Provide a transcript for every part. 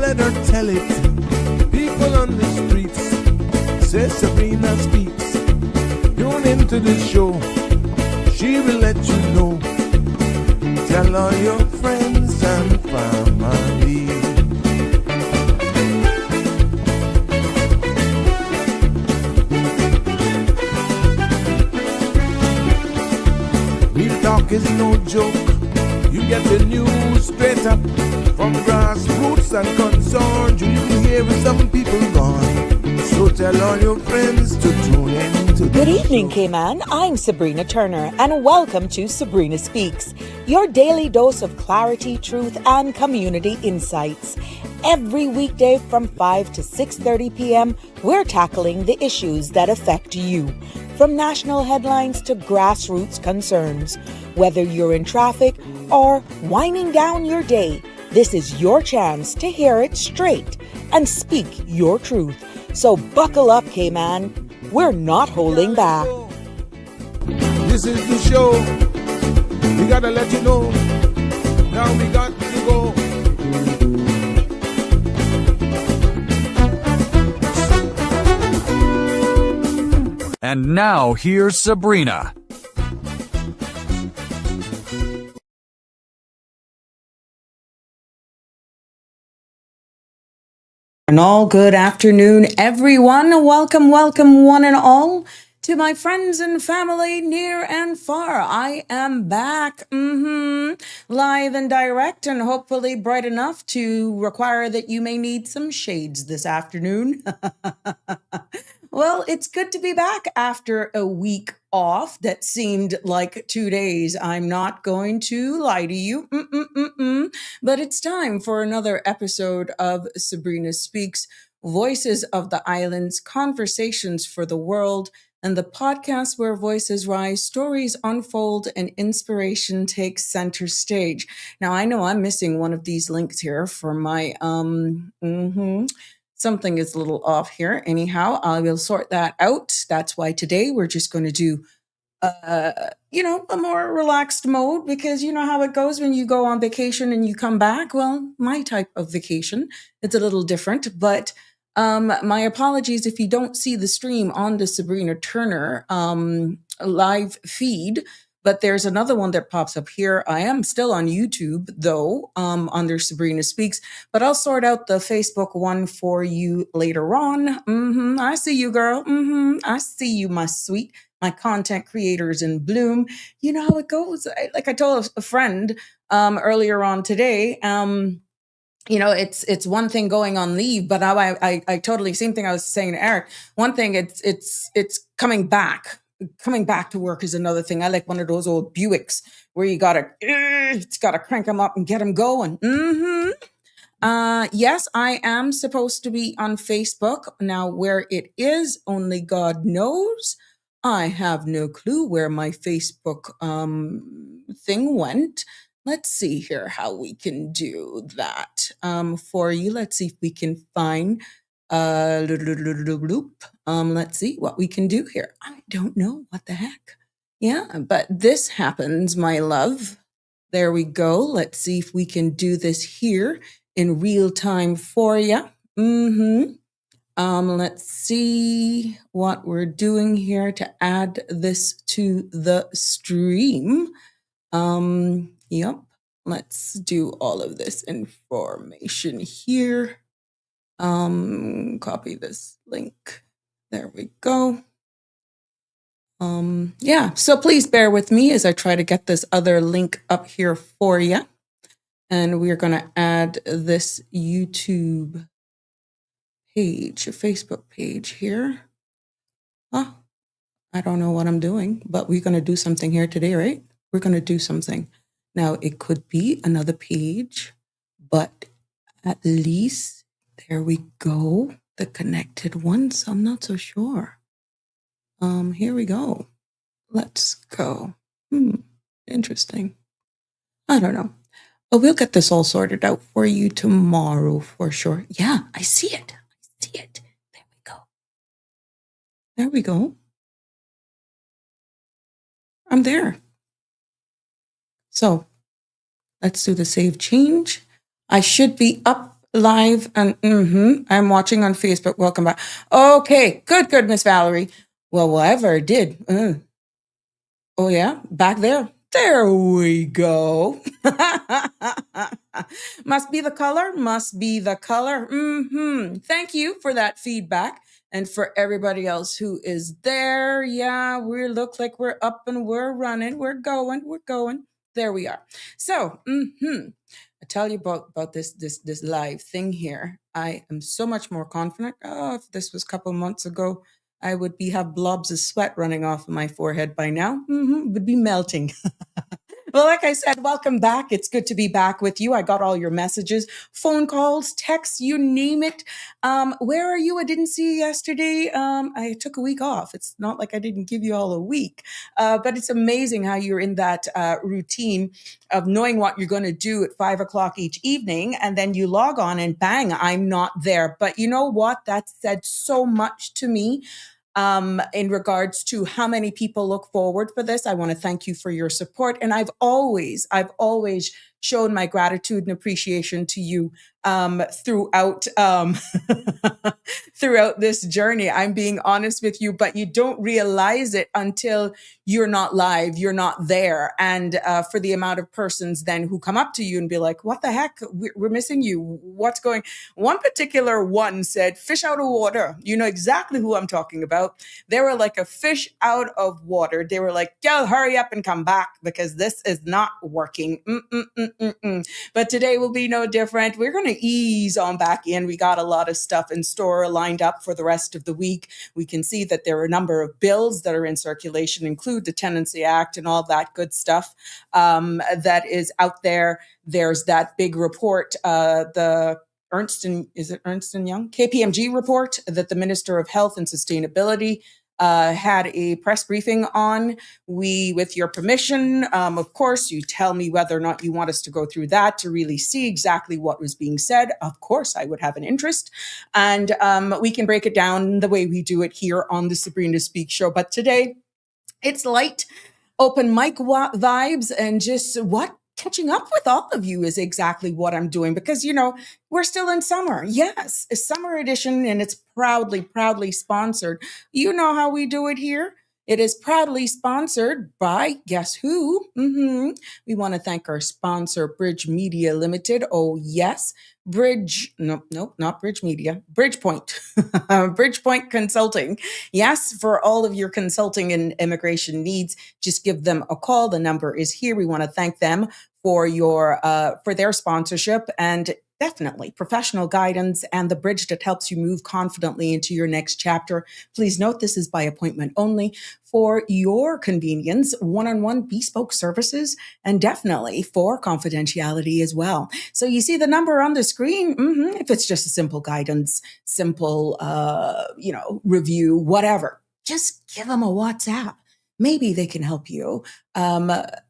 let her tell it. People on the streets say Sabrina speaks. Tune into the show, she will let you know. Tell all your friends and family. Real talk is no joke. You get the news straight up from grassroots and concerns. You can hear with some people gone. So tell all your friends to tune in to the Good evening, show. Cayman. I'm Sabrina Turner, and welcome to Sabrina Speaks, your daily dose of clarity, truth, and community insights. Every weekday from 5 to 6:30 p.m., we're tackling the issues that affect you, from national headlines to grassroots concerns. Whether you're in traffic or winding down your day, this is your chance to hear it straight and speak your truth. So buckle up, Cayman. We're not holding back. This is the show. We gotta let you know. Now we got to go. And now here's Sabrina. And all good afternoon, everyone. Welcome, one and all, to my friends and family near and far. I am back, live and direct, and hopefully bright enough to require that you may need some shades this afternoon. Well, it's good to be back after a week off that seemed like 2 days. I'm not going to lie to you. But it's time for another episode of Sabrina Speaks, Voices of the Islands, Conversations for the World, and the podcast where voices rise, stories unfold, and inspiration takes center stage. Now, I know I'm missing one of these links here for my, something is a little off here. Anyhow, I will sort that out. That's why today we're just going to do a more relaxed mode, because you know how it goes when you go on vacation and you come back. Well, my type of vacation, it's a little different, but my apologies if you don't see the stream on the Sabrina Turner live feed. But there's another one that pops up here. I am still on YouTube, though, under Sabrina Speaks. But I'll sort out the Facebook one for you later on. I see you, girl. I see you, my sweet. My content creators in bloom. You know how it goes. Like I told a friend earlier on today, it's one thing going on leave, but I totally, same thing I was saying to Eric. One thing, it's coming back. Coming back to work is another thing. I like one of those old Buicks where you it's gotta crank them up and get them going. Yes, I am supposed to be on Facebook. Now, where it is, only God knows. I have no clue where my Facebook thing went. Let's see here how we can do that for you. Let's see if we can find let's see what we can do here. I don't know what the heck. Yeah, but this happens, my love. There we go. Let's see if we can do this here in real time for you. Let's see what we're doing here to add this to the stream. Yep. Let's do all of this information here. Copy this link. There we go. Yeah, so please bear with me as I try to get this other link up here for you. And we're going to add this YouTube page, a Facebook page here. Huh? I don't know what I'm doing, but we're going to do something here today, right? We're going to do something. Now, it could be another page, but at least there we go. The connected ones. I'm not so sure. Here we go. Let's go. Interesting. I don't know. But we'll get this all sorted out for you tomorrow for sure. Yeah, I see it. There we go. There we go. I'm there. So let's do the save change. I should be up Live and I'm watching on Facebook. Welcome back. Okay, good, Miss Valerie. Well, whatever I did. Oh yeah, back there. There we go. Must be the color. Must be the color. Thank you for that feedback. And for everybody else who is there, yeah, we look like we're up and we're running. We're going. There we are. So, I tell you about this live thing here. I am so much more confident. Oh, if this was a couple months ago, I would be have blobs of sweat running off of my forehead by now. Would be melting. Well, like I said, welcome back. It's good to be back with you. I got all your messages, phone calls, texts, you name it. Where are you? I didn't see you yesterday. I took a week off. It's not like I didn't give you all a week, but it's amazing how you're in that routine of knowing what you're going to do at 5 o'clock each evening. And then you log on and bang, I'm not there. But you know what? That said so much to me in regards to how many people look forward for this. I want to thank you for your support. And I've always shown my gratitude and appreciation to you throughout throughout this journey. I'm being honest with you, but you don't realize it until you're not live, you're not there. And for the amount of persons then who come up to you and be like, what the heck? We're missing you. What's going? One particular one said, fish out of water. You know exactly who I'm talking about. They were like a fish out of water. They were like, yo, hurry up and come back because this is not working. But today will be no different. We're going to ease on back in. We got a lot of stuff in store lined up for the rest of the week. We can see that there are a number of bills that are in circulation, include the Tenancy Act and all that good stuff that is out there. There's that big report, the Ernst and Young KPMG report that the Minister of Health and Sustainability had a press briefing on. We, with your permission, of course, you tell me whether or not you want us to go through that to really see exactly what was being said. Of course, I would have an interest. And we can break it down the way we do it here on the Sabrina Speak Show. But today, it's light, open mic vibes, and just catching up with all of you is exactly what I'm doing because, we're still in summer. Yes, a summer edition, and it's proudly sponsored. You know how we do it here. It is proudly sponsored by guess who? We want to thank our sponsor, Bridge Media Limited. Oh, yes. Not Bridge Media, Bridgepoint, Bridgepoint Consulting. Yes, for all of your consulting and immigration needs, just give them a call. The number is here. We want to thank them for their sponsorship and definitely professional guidance and the bridge that helps you move confidently into your next chapter. Please note this is by appointment only for your convenience, one-on-one bespoke services, and definitely for confidentiality as well. So you see the number on the screen. If it's just a simple guidance, simple, review, whatever, just give them a WhatsApp. Maybe they can help you. But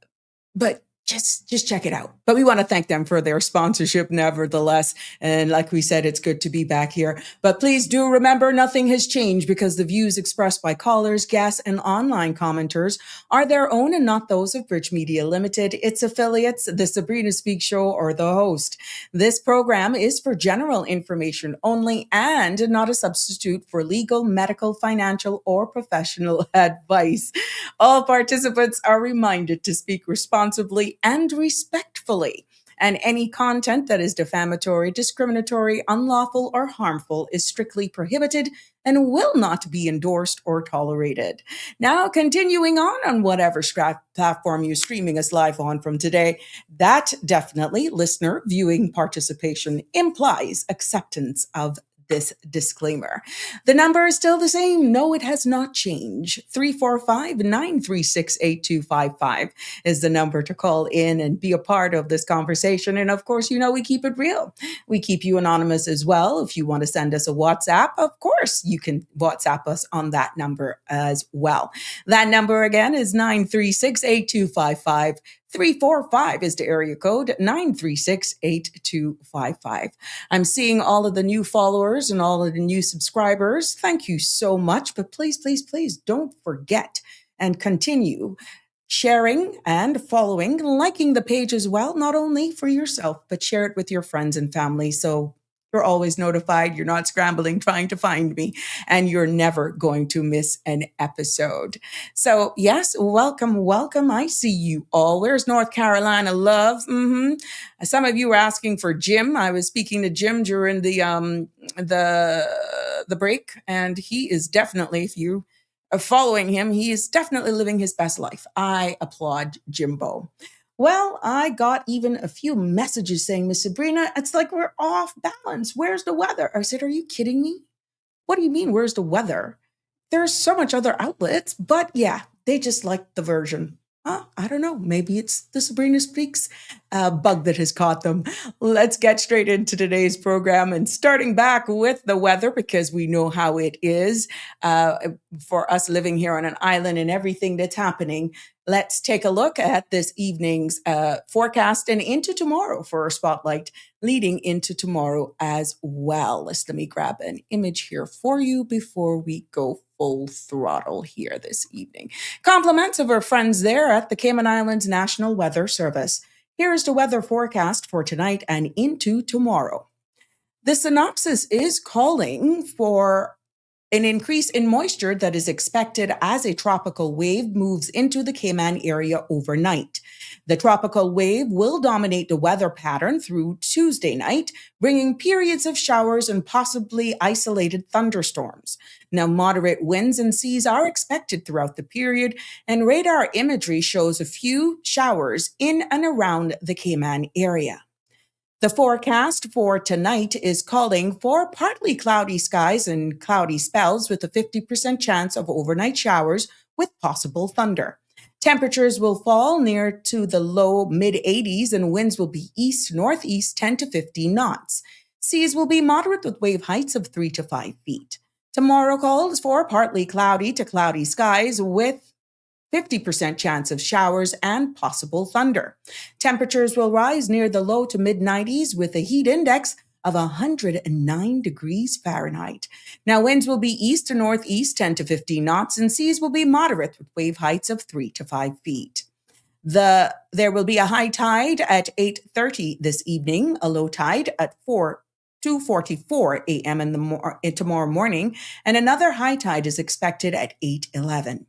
just check it out. But we want to thank them for their sponsorship nevertheless. And like we said, it's good to be back here. But please do remember nothing has changed because the views expressed by callers, guests, and online commenters are their own and not those of Bridge Media Limited, its affiliates, the Sabrina Speak Show, or the host. This program is for general information only and not a substitute for legal, medical, financial, or professional advice. All participants are reminded to speak responsibly and respectfully. And any content that is defamatory, discriminatory, unlawful, or harmful is strictly prohibited and will not be endorsed or tolerated. Now, continuing on whatever platform you're streaming us live on from today, that definitely listener viewing participation implies acceptance of this disclaimer. The number is still the same. No, it has not changed. 345-936-8255 is the number to call in and be a part of this conversation. And of course, we keep it real. We keep you anonymous as well. If you want to send us a WhatsApp, of course, you can WhatsApp us on that number as well. That number again is 936-8255. 345 is the area code, 936-8255. I'm seeing all of the new followers and all of the new subscribers. Thank you so much. But please, please, please don't forget and continue sharing and following, liking the page as well, not only for yourself, but share it with your friends and family so You're always notified. You're not scrambling trying to find me, and you're never going to miss an episode. So, yes, welcome, welcome. I see you all. Where's North Carolina love? Some of you were asking for Jim. I was speaking to Jim during the break, and he is definitely, if you are following him, he is definitely living his best life. I applaud Jimbo. Well, I got even a few messages saying, Miss Sabrina, it's like we're off balance. Where's the weather? I said, are you kidding me? What do you mean, where's the weather? There's so much other outlets, but yeah, they just like the version. I don't know. Maybe it's the Sabrina Speaks bug that has caught them. Let's get straight into today's program and starting back with the weather because we know how it is for us living here on an island and everything that's happening. Let's take a look at this evening's forecast and into tomorrow for a spotlight leading into tomorrow as well. Let me grab an image here for you before we go full throttle here this evening. Compliments of our friends there at the Cayman Islands National Weather Service. Here is the weather forecast for tonight and into tomorrow. The synopsis is calling for an increase in moisture that is expected as a tropical wave moves into the Cayman area overnight. The tropical wave will dominate the weather pattern through Tuesday night, bringing periods of showers and possibly isolated thunderstorms. Now, moderate winds and seas are expected throughout the period, and radar imagery shows a few showers in and around the Cayman area. The forecast for tonight is calling for partly cloudy skies and cloudy spells with a 50% chance of overnight showers with possible thunder. Temperatures will fall near to the low mid 80s and winds will be east-northeast 10 to 15 knots. Seas will be moderate with wave heights of 3 to 5 feet. Tomorrow calls for partly cloudy to cloudy skies with 50% chance of showers and possible thunder. Temperatures will rise near the low to mid 90s with a heat index of 109 degrees Fahrenheit. Now, winds will be east to northeast 10 to 15 knots and seas will be moderate with wave heights of 3 to 5 feet. There will be a high tide at 8:30 this evening, a low tide at 2:44 a.m. Tomorrow morning, and another high tide is expected at 8:11.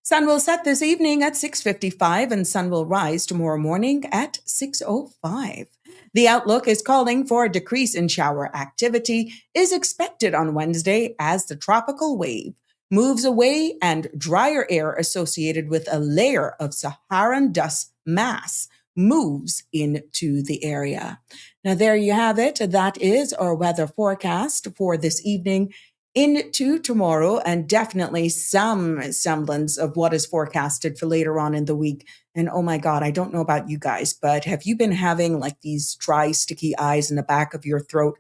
Sun will set this evening at 6:55 and sun will rise tomorrow morning at 6:05. The outlook is calling for a decrease in shower activity is expected on Wednesday as the tropical wave moves away and drier air associated with a layer of Saharan dust mass moves into the area. Now, there you have it. That is our weather forecast for this evening into tomorrow, and definitely some semblance of what is forecasted for later on in the week. And oh my God, I don't know about you guys, but have you been having like these dry, sticky eyes in the back of your throat?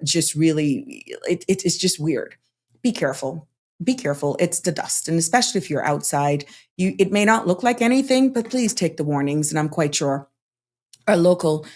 Just really, it's just weird. Be careful. Be careful. It's the dust. And especially if you're outside, it may not look like anything, but please take the warnings. And I'm quite sure our local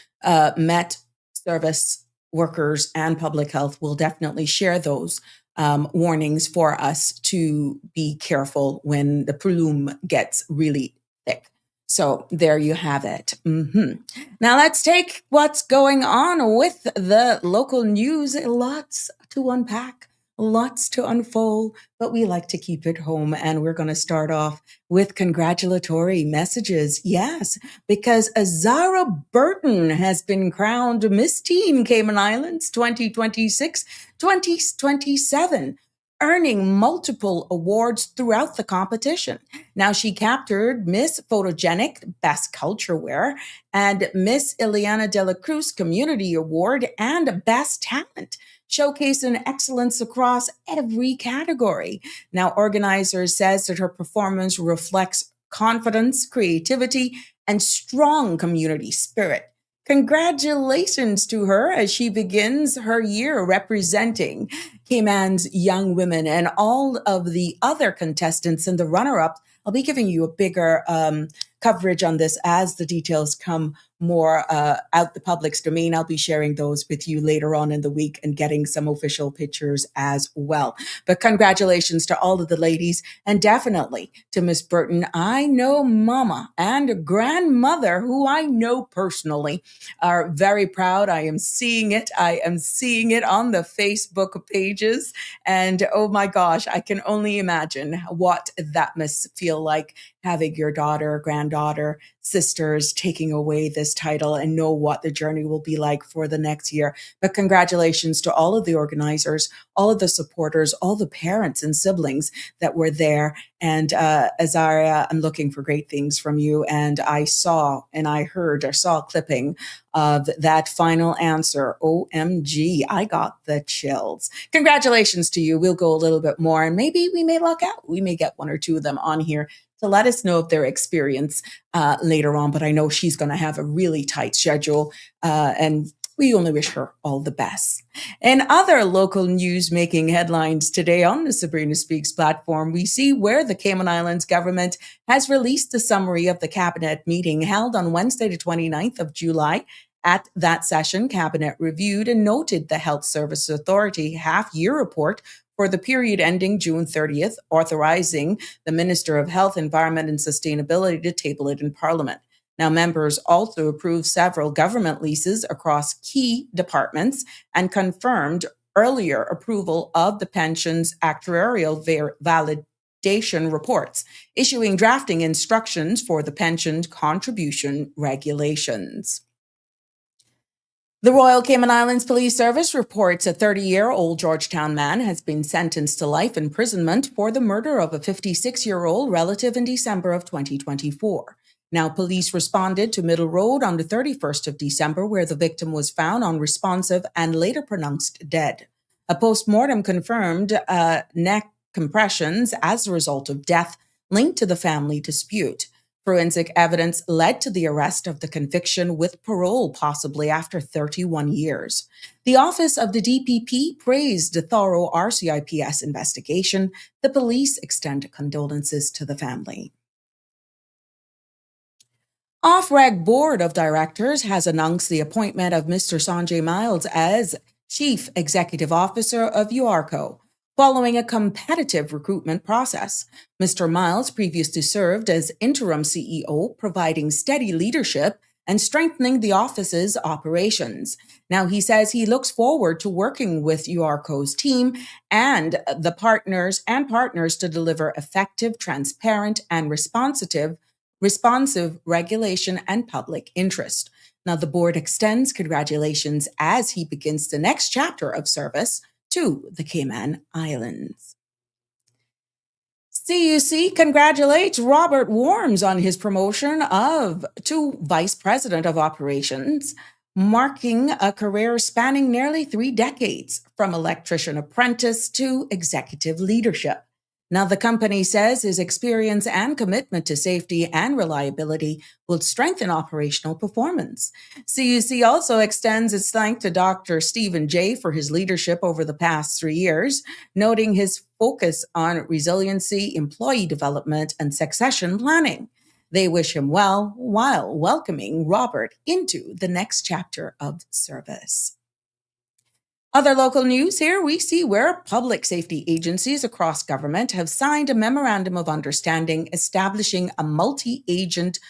Met service workers and public health will definitely share those warnings for us to be careful when the plume gets really thick. So there you have it. Now let's take what's going on with the local news. Lots to unpack, lots to unfold, but we like to keep it home. And we're going to start off with congratulatory messages. Yes, because Azara Burton has been crowned Miss Teen Cayman Islands 2026-2027, earning multiple awards throughout the competition. Now, she captured Miss Photogenic Best Culture Wear and Miss Ileana de la Cruz Community Award and Best Talent, showcasing excellence across every category. Now, organizers says that her performance reflects confidence, creativity, and strong community spirit. Congratulations to her as she begins her year representing Cayman's young women and all of the other contestants and the runner-up. I'll be giving you a bigger coverage on this as the details come more out the public's domain. I'll be sharing those with you later on in the week and getting some official pictures as well. But congratulations to all of the ladies, and definitely to Miss Burton. I know Mama and Grandmother, who I know personally, are very proud. I am seeing it. I am seeing it on the Facebook pages. And oh my gosh, I can only imagine what that must feel like, having your daughter, granddaughter, sisters taking away this title, and know what the journey will be like for the next year. But congratulations to all of the organizers, all of the supporters, all the parents and siblings that were there. And Azaria, I'm looking for great things from you. And I saw a clipping of that final answer. OMG, I got the chills. Congratulations to you. We'll go a little bit more, and maybe we may luck out. We may get one or two of them on here to let us know of their experience later on. But I know she's going to have a really tight schedule, and we only wish her all the best. In other local news making headlines today on the Sabrina Speaks platform, we see where the Cayman Islands government has released a summary of the cabinet meeting held on Wednesday, the 29th of July. At that session, Cabinet reviewed and noted the Health Service Authority half-year report for the period ending June 30th, authorizing the Minister of Health, Environment and Sustainability to table it in Parliament. Now, members also approved several government leases across key departments and confirmed earlier approval of the pension's actuarial validation reports, issuing drafting instructions for the pension contribution regulations. The Royal Cayman Islands Police Service reports a 30-year-old Georgetown man has been sentenced to life imprisonment for the murder of a 56-year-old relative in December of 2024. Now, police responded to Middle Road on the 31st of December, where the victim was found unresponsive and later pronounced dead. A post-mortem confirmed neck compressions as a result of death linked to the family dispute. Forensic evidence led to the arrest of the conviction with parole, possibly after 31 years. The Office of the DPP praised the thorough RCIPS investigation. The police extend condolences to the family. Off-Reg Board of Directors has announced the appointment of Mr. Sanjay Miles as Chief Executive Officer of URCO, following a competitive recruitment process. Mr. Miles previously served as interim CEO, providing steady leadership and strengthening the office's operations. Now, he says he looks forward to working with URCO's team and the partners to deliver effective, transparent, and responsive regulation and public interest. Now, the board extends congratulations as he begins the next chapter of service to the Cayman Islands. CUC congratulates Robert Worms on his promotion to Vice President of Operations, marking a career spanning nearly 3 decades, from electrician apprentice to executive leadership. Now, the company says his experience and commitment to safety and reliability will strengthen operational performance. CUC also extends its thanks to Dr. Stephen J. for his leadership over the past 3 years, noting his focus on resiliency, employee development, and succession planning. They wish him well while welcoming Robert into the next chapter of service. Other local news here, we see where public safety agencies across government have signed a memorandum of understanding establishing a multi-agent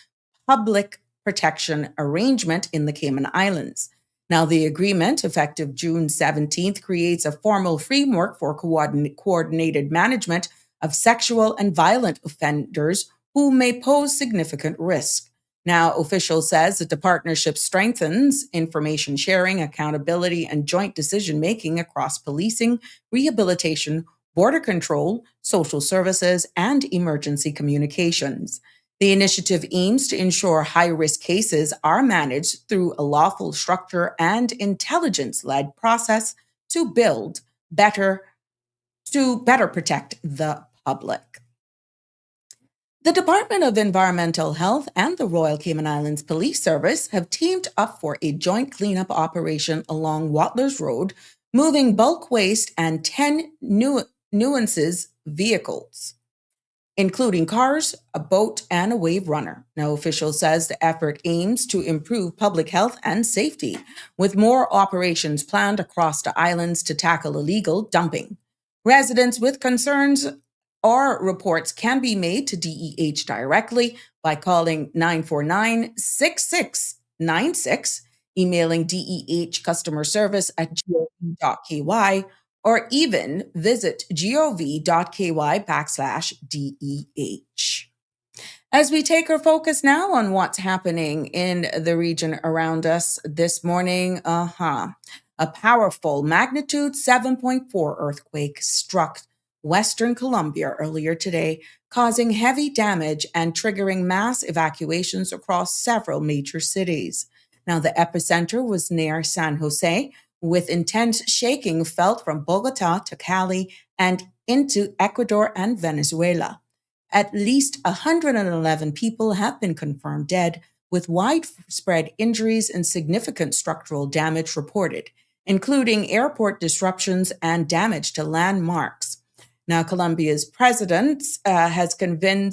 public protection arrangement in the Cayman Islands. Now, the agreement, effective June 17th, creates a formal framework for coordinated management of sexual and violent offenders who may pose significant risk. Now, officials says that the partnership strengthens information sharing, accountability, and joint decision-making across policing, rehabilitation, border control, social services, and emergency communications. The initiative aims to ensure high-risk cases are managed through a lawful structure and intelligence-led process to better protect the public. The Department of Environmental Health and the Royal Cayman Islands Police Service have teamed up for a joint cleanup operation along Watlers Road, moving bulk waste and 10 nuances vehicles. including cars, a boat, and a wave runner. Now, official says the effort aims to improve public health and safety, with more operations planned across the islands to tackle illegal dumping. Residents with concerns or reports can be made to DEH directly by calling 949-6696, emailing DEH customer service at gov.ky, or even visit gov.ky/DEH. As we take our focus now on what's happening in the region around us this morning, a powerful magnitude 7.4 earthquake struck Western Colombia earlier today, causing heavy damage and triggering mass evacuations across several major cities. Now, the epicenter was near San Jose, with intense shaking felt from Bogota to Cali and into Ecuador and Venezuela. At least 111 people have been confirmed dead, with widespread injuries and significant structural damage reported, including airport disruptions and damage to landmarks. Now, Colombia's president has convened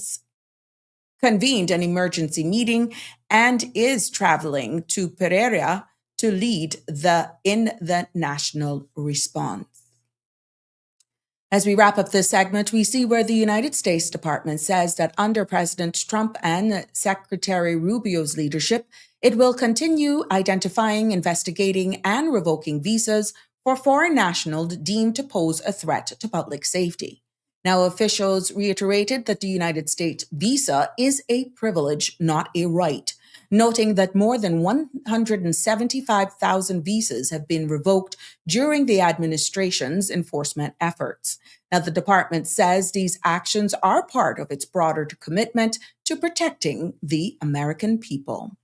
an emergency meeting and is traveling to Pereira to lead the national response. As we wrap up this segment, we see where the United States Department says that under President Trump and Secretary Rubio's leadership, it will continue identifying, investigating, and revoking visas for foreign nationals deemed to pose a threat to public safety. Now, officials reiterated that the United States visa is a privilege, not a right, noting that more than 175,000 visas have been revoked during the administration's enforcement efforts. Now, the department says these actions are part of its broader commitment to protecting the American people.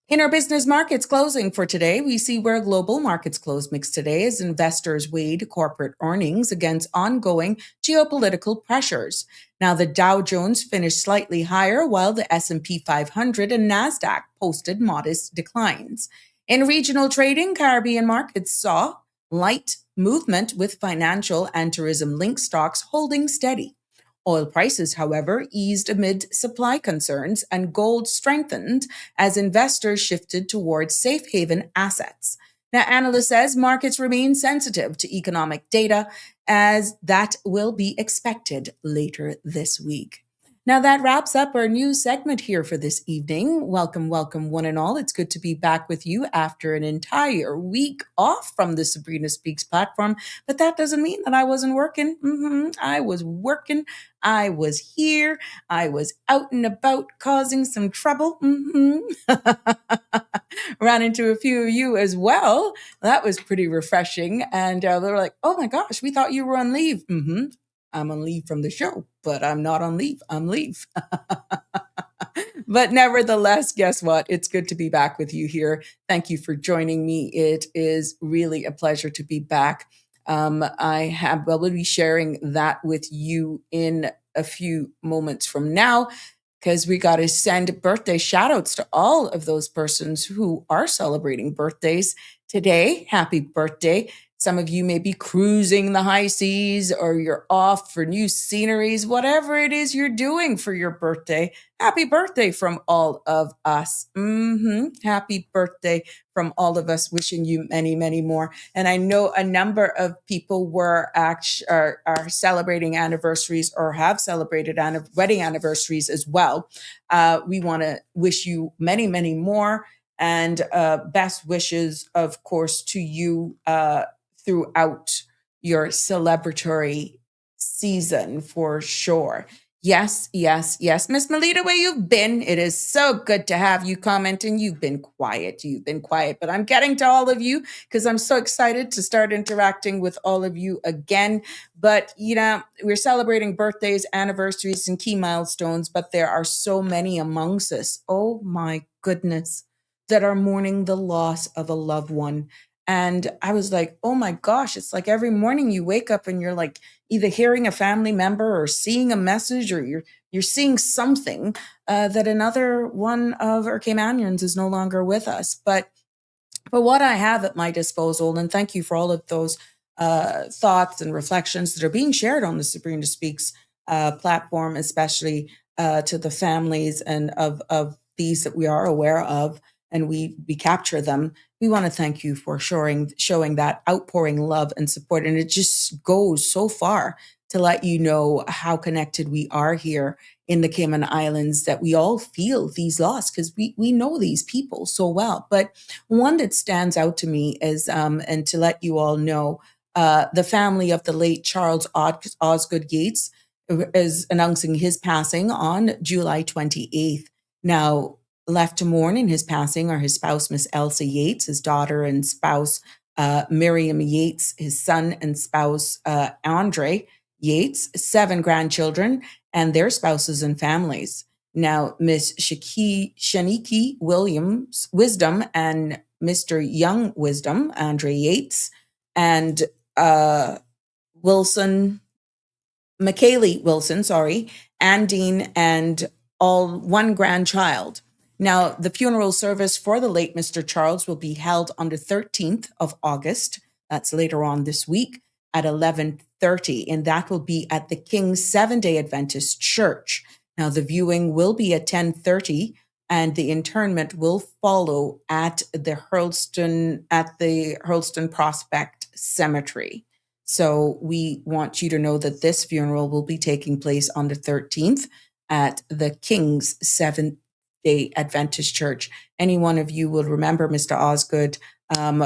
In our business markets closing for today, we see where global markets close mixed today as investors weighed corporate earnings against ongoing geopolitical pressures. Now, the Dow Jones finished slightly higher, while the S&P 500 and Nasdaq posted modest declines. In regional trading, Caribbean markets saw light movement, with financial and tourism-linked stocks holding steady. Oil prices, however, eased amid supply concerns, and gold strengthened as investors shifted towards safe haven assets. Now, analyst says markets remain sensitive to economic data, as that will be expected later this week. Now, that wraps up our news segment here for this evening. Welcome, welcome, one and all. It's good to be back with you after an entire week off from the Sabrina Speaks platform. But that doesn't mean that I wasn't working. I was working. I was here. I was out and about causing some trouble. Ran into a few of you as well. That was pretty refreshing. And they were like, oh my gosh, we thought you were on leave. I'm on leave from the show, but I'm not on leave. I'm leave. But nevertheless, guess what? It's good to be back with you here. Thank you for joining me. It is really a pleasure to be back. I will be sharing that with you in a few moments from now, because we got to send birthday shout outs to all of those persons who are celebrating birthdays today. Happy birthday. Some of you may be cruising the high seas, or you're off for new sceneries, whatever it is you're doing for your birthday. Happy birthday from all of us. Happy birthday from all of us, wishing you many, many more. And I know a number of people are celebrating anniversaries or have celebrated wedding anniversaries as well. We want to wish you many, many more, and best wishes, of course, to you throughout your celebratory season for sure. Yes, yes, yes. Miss Melita, where you've been? It is so good to have you commenting. You've been quiet, but I'm getting to all of you because I'm so excited to start interacting with all of you again. But, we're celebrating birthdays, anniversaries, and key milestones, but there are so many amongst us, oh my goodness, that are mourning the loss of a loved one. And I was like, oh my gosh, it's like every morning you wake up and you're like either hearing a family member or seeing a message, or you're seeing something that another one of our Caymanians is no longer with us. But for what I have at my disposal, and thank you for all of those thoughts and reflections that are being shared on the Sabrina Speaks platform, especially to the families and of these that we are aware of, and we capture them. We want to thank you for showing that outpouring love and support, and it just goes so far to let you know how connected we are here in the Cayman Islands, that we all feel these loss because we know these people so well. But one that stands out to me is, and to let you all know, the family of the late Charles Osgood Yates is announcing his passing on July 28th. Now, left to mourn in his passing are his spouse, Miss Elsa Yates, his daughter and spouse, Miriam Yates, his son and spouse, Andre Yates, 7 grandchildren, and their spouses and families. Now, Miss Shaniki Williams Wisdom and Mr. Young Wisdom, Andre Yates, and Wilson McKaylee Wilson, Andine, and all 1 grandchild. Now, the funeral service for the late Mr. Charles will be held on the 13th of August. That's later on this week at 11:30, and that will be at the King's Seventh-day Adventist Church. Now, the viewing will be at 10:30, and the interment will follow at the Hurlston Prospect Cemetery. So we want you to know that this funeral will be taking place on the 13th at the King's Seventh-day Adventist Church. Any one of you will remember Mr. Osgood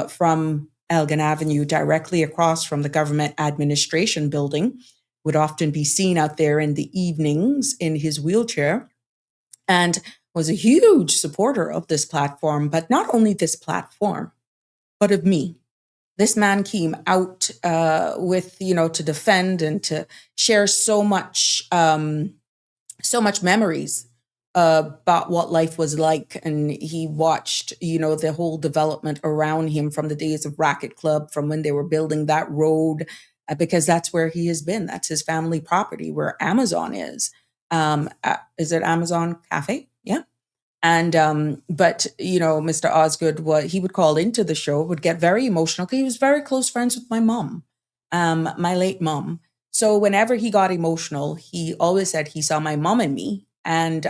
from Elgin Avenue, directly across from the Government Administration Building, would often be seen out there in the evenings in his wheelchair, and was a huge supporter of this platform, but not only this platform, but of me. This man came out with, to defend and to share so much memories about what life was like. And he watched, the whole development around him from the days of Racket Club, from when they were building that road, because that's where he has been. That's his family property, where Amazon is. Is it Amazon Cafe? Yeah. And but Mr. Osgood, he would call into the show, would get very emotional because he was very close friends with my mom, my late mom. So whenever he got emotional, he always said he saw my mom in me. And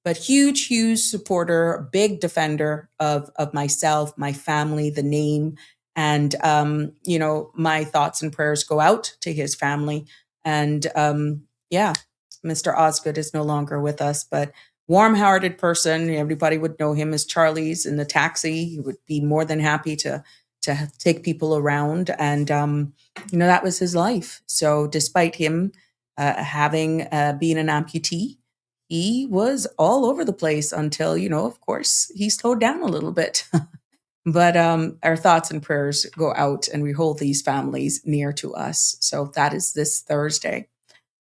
but huge supporter, big defender of myself, my family, the name, and my thoughts and prayers go out to his family. And Mr. Osgood is no longer with us, but warm-hearted person. Everybody would know him as Charlie's in the taxi. He would be more than happy to take people around, and that was his life. So, despite him having been an amputee, he was all over the place until of course, he slowed down a little bit. But our thoughts and prayers go out, and we hold these families near to us. So that is this Thursday.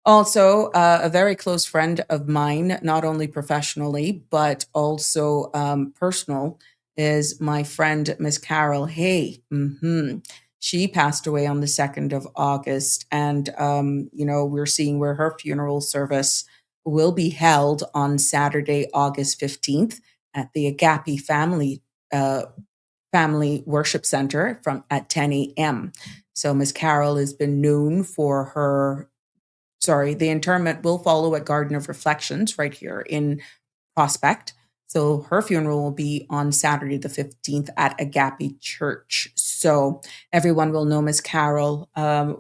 Also, a very close friend of mine, not only professionally, but also personal, is my friend, Miss Carol Hay. She passed away on the 2nd of August. And, we're seeing where her funeral service will be held on Saturday, August 15th at the Agape Family Worship Center at 10 a.m. So Miss Carol has been known for her the interment will follow at Garden of Reflections right here in Prospect. So her funeral will be on Saturday the 15th at Agape Church. So everyone will know Miss Carol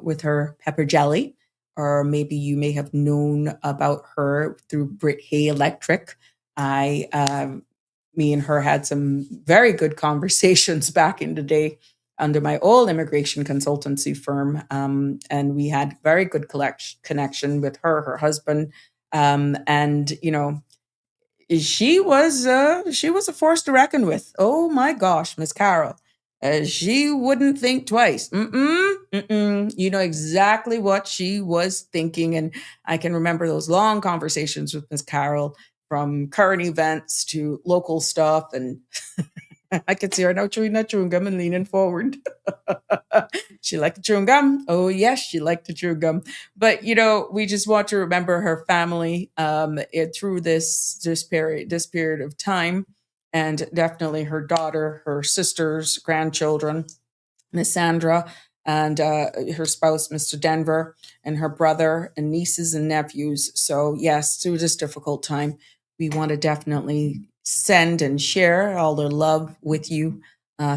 with her pepper jelly, or maybe you may have known about her through Brit Hay Electric. Me and her had some very good conversations back in the day under my old immigration consultancy firm. And we had very good connection with her husband. And, she was a force to reckon with. Oh my gosh, Miss Carol. She wouldn't think twice. You know exactly what she was thinking. And I can remember those long conversations with Miss Carol, from current events to local stuff. And I could see her now chewing that chewing gum and leaning forward. She liked the chewing gum. Oh, yes, she liked the chewing gum. But, we just want to remember her family through this period of time. And definitely her daughter, her sisters, grandchildren, Miss Sandra, and her spouse, Mr. Denver, and her brother and nieces and nephews. So, yes, through this difficult time, we want to definitely send and share all the love with you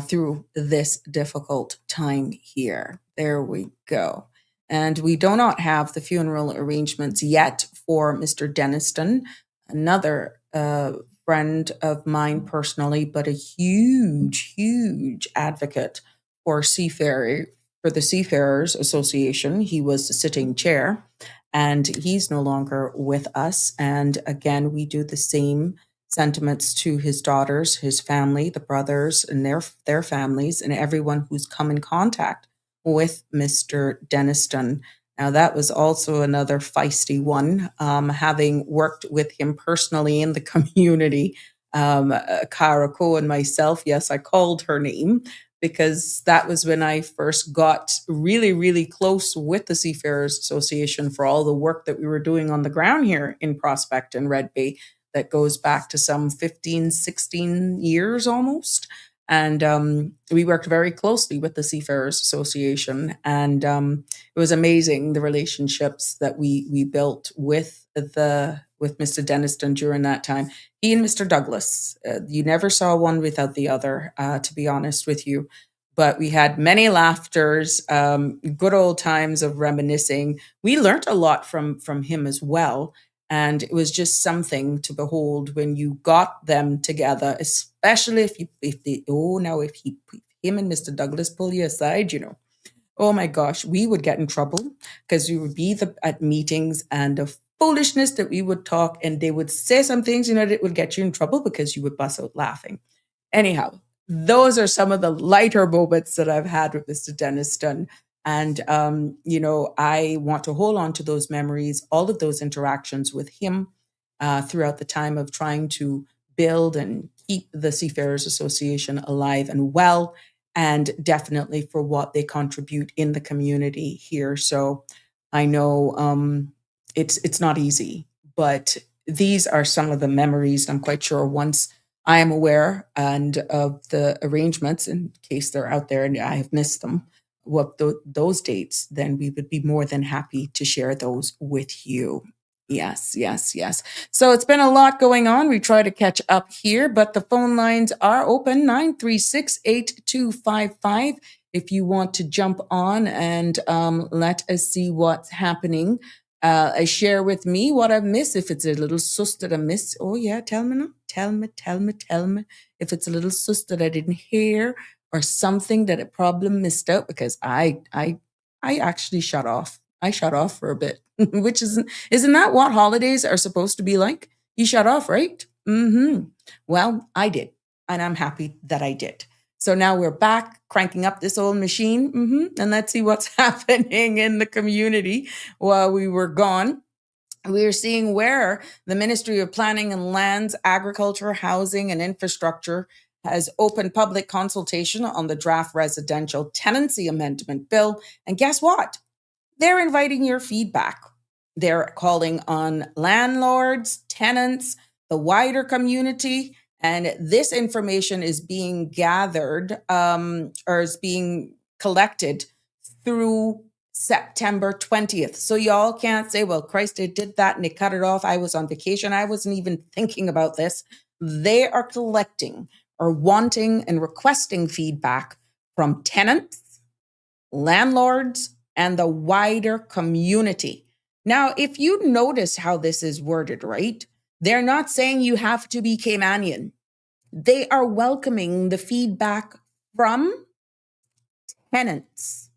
through this difficult time here. There we go. And we do not have the funeral arrangements yet for Mr. Deniston, another friend of mine personally, but a huge, huge advocate for seafaring for the Seafarers Association. He was the sitting chair, and he's no longer with us. And again, we do the same sentiments to his daughters, his family, the brothers, and their families, and everyone who's come in contact with Mr. Deniston. Now, that was also another feisty one, having worked with him personally in the community. Cara Ko and myself, yes, I called her name because that was when I first got really, really close with the Seafarers Association for all the work that we were doing on the ground here in Prospect and Red Bay that goes back to some 15, 16 years almost. And we worked very closely with the Seafarers Association, and it was amazing the relationships that we built with Mr. Deniston during that time. He and Mr. Douglas, you never saw one without the other, to be honest with you. But we had many laughters, good old times of reminiscing. We learned a lot from him as well. And it was just something to behold when you got them together, especially if him and Mr. Douglas pull you aside, oh my gosh, we would get in trouble because we would be at meetings and the foolishness that we would talk, and they would say some things, that would get you in trouble because you would bust out laughing. Anyhow, those are some of the lighter moments that I've had with Mr. Deniston. And, I want to hold on to those memories, all of those interactions with him throughout the time of trying to build and keep the Seafarers Association alive and well, and definitely for what they contribute in the community here. So I know it's not easy, but these are some of the memories. I'm quite sure once I am aware and of the arrangements, in case they're out there and I have missed them, what those dates, then we would be more than happy to share those with you. Yes, yes, yes. So it's been a lot going on. We try to catch up here, but the phone lines are open 936-8255 if you want to jump on and let us see what's happening. Share with me what I've missed. If it's a little sus that I missed, oh yeah, tell me now. Tell me. If it's a little sus that I didn't hear or something that I probably missed out, because I actually shut off. I shut off for a bit, which isn't that what holidays are supposed to be like? You shut off, right? Well, I did, and I'm happy that I did. So now we're back cranking up this old machine, and let's see what's happening in the community while we were gone. We are seeing where the Ministry of Planning and Lands, Agriculture, Housing and Infrastructure has opened public consultation on the draft residential tenancy amendment bill. And guess what? They're inviting your feedback. They're calling on landlords, tenants, the wider community, and this information is being gathered or is being collected through September 20th. So y'all can't say, well, Christ, they did that and they cut it off. I was on vacation. I wasn't even thinking about this. They are collecting or wanting and requesting feedback from tenants, landlords, and the wider community. Now, if you notice how this is worded, right? They're not saying you have to be Caymanian. They are welcoming the feedback from tenants,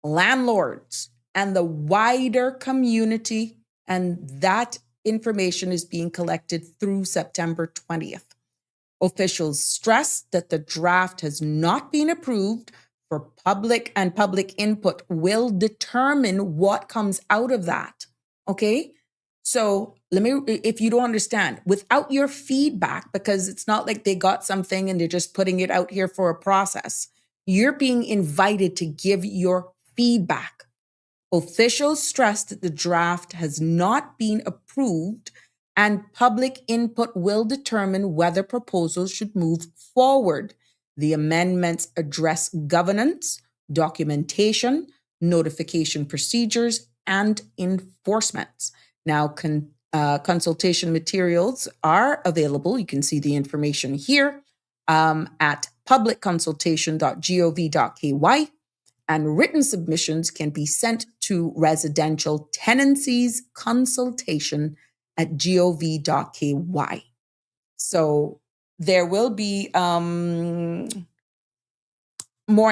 landlords, and the wider community. And that information is being collected through September 20th. Officials stress that the draft has not been approved for public, and public input will determine what comes out of that. Okay? So if you don't understand, without your feedback, because it's not like they got something and they're just putting it out here for a process, you're being invited to give your feedback. Officials stress that the draft has not been approved and public input will determine whether proposals should move forward. The amendments address governance, documentation, notification procedures, and enforcements. Now, consultation materials are available. You can see the information here at publicconsultation.gov.ky, and written submissions can be sent to residential tenancies consultation at gov.ky. So there will be more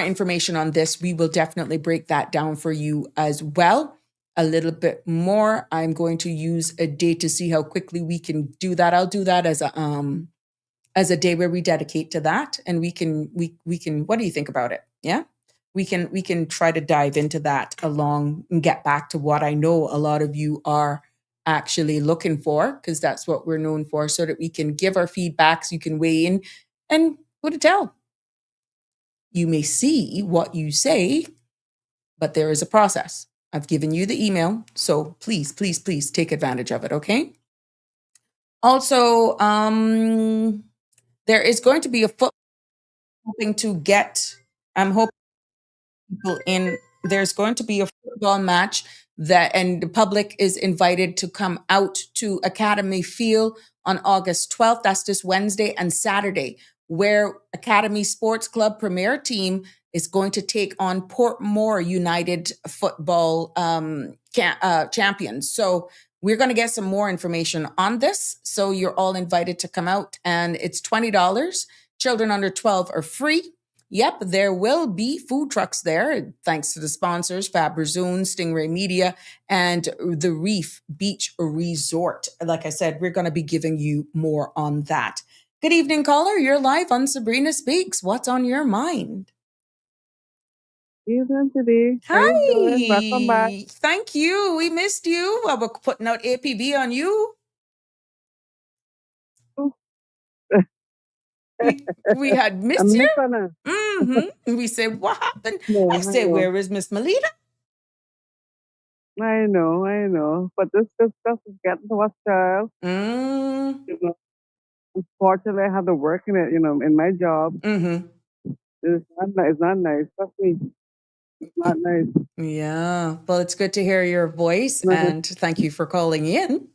information on this. We will definitely break that down for you as well. A little bit more. I'm going to use a day to see how quickly we can do that. I'll do that as a day where we dedicate to that, and we can what do you think about it? Yeah, we can try to dive into that along and get back to what I know a lot of you are actually looking for, because that's what we're known for, so that we can give our feedbacks. You can weigh in and what to tell. You may see what you say, but there is a process. I've given you the email, so please, please, please take advantage of it, okay? Also, there is going to be a hoping to get, I'm hoping people in, there's going to be a football match that, and the public is invited to come out to Academy Field on August 12th. That's this Wednesday and Saturday, where Academy Sports Club Premier Team is going to take on Portmore United football champions. So we're going to get some more information on this. So you're all invited to come out, and it's $20. Children under 12 are free. Yep, there will be food trucks there, thanks to the sponsors, Fabrazoon, Stingray Media, and the Reef Beach Resort. Like I said, we're going to be giving you more on that. Good evening, caller. You're live on Sabrina Speaks. What's on your mind? Evening today. How you doing? Welcome back. Hi. Thank you. We missed you. We're putting out APB on you. We had I missed miss you. her. We said, what happened? No, I said, know. where is Miss Melita? I know. But this stuff is getting to us, child. Mm. You know, unfortunately, I have to work in it. In my job, Mm-hmm. it's not nice. Trust me, it's not nice. Yeah. Well, it's good to hear your voice, and thank you for calling in.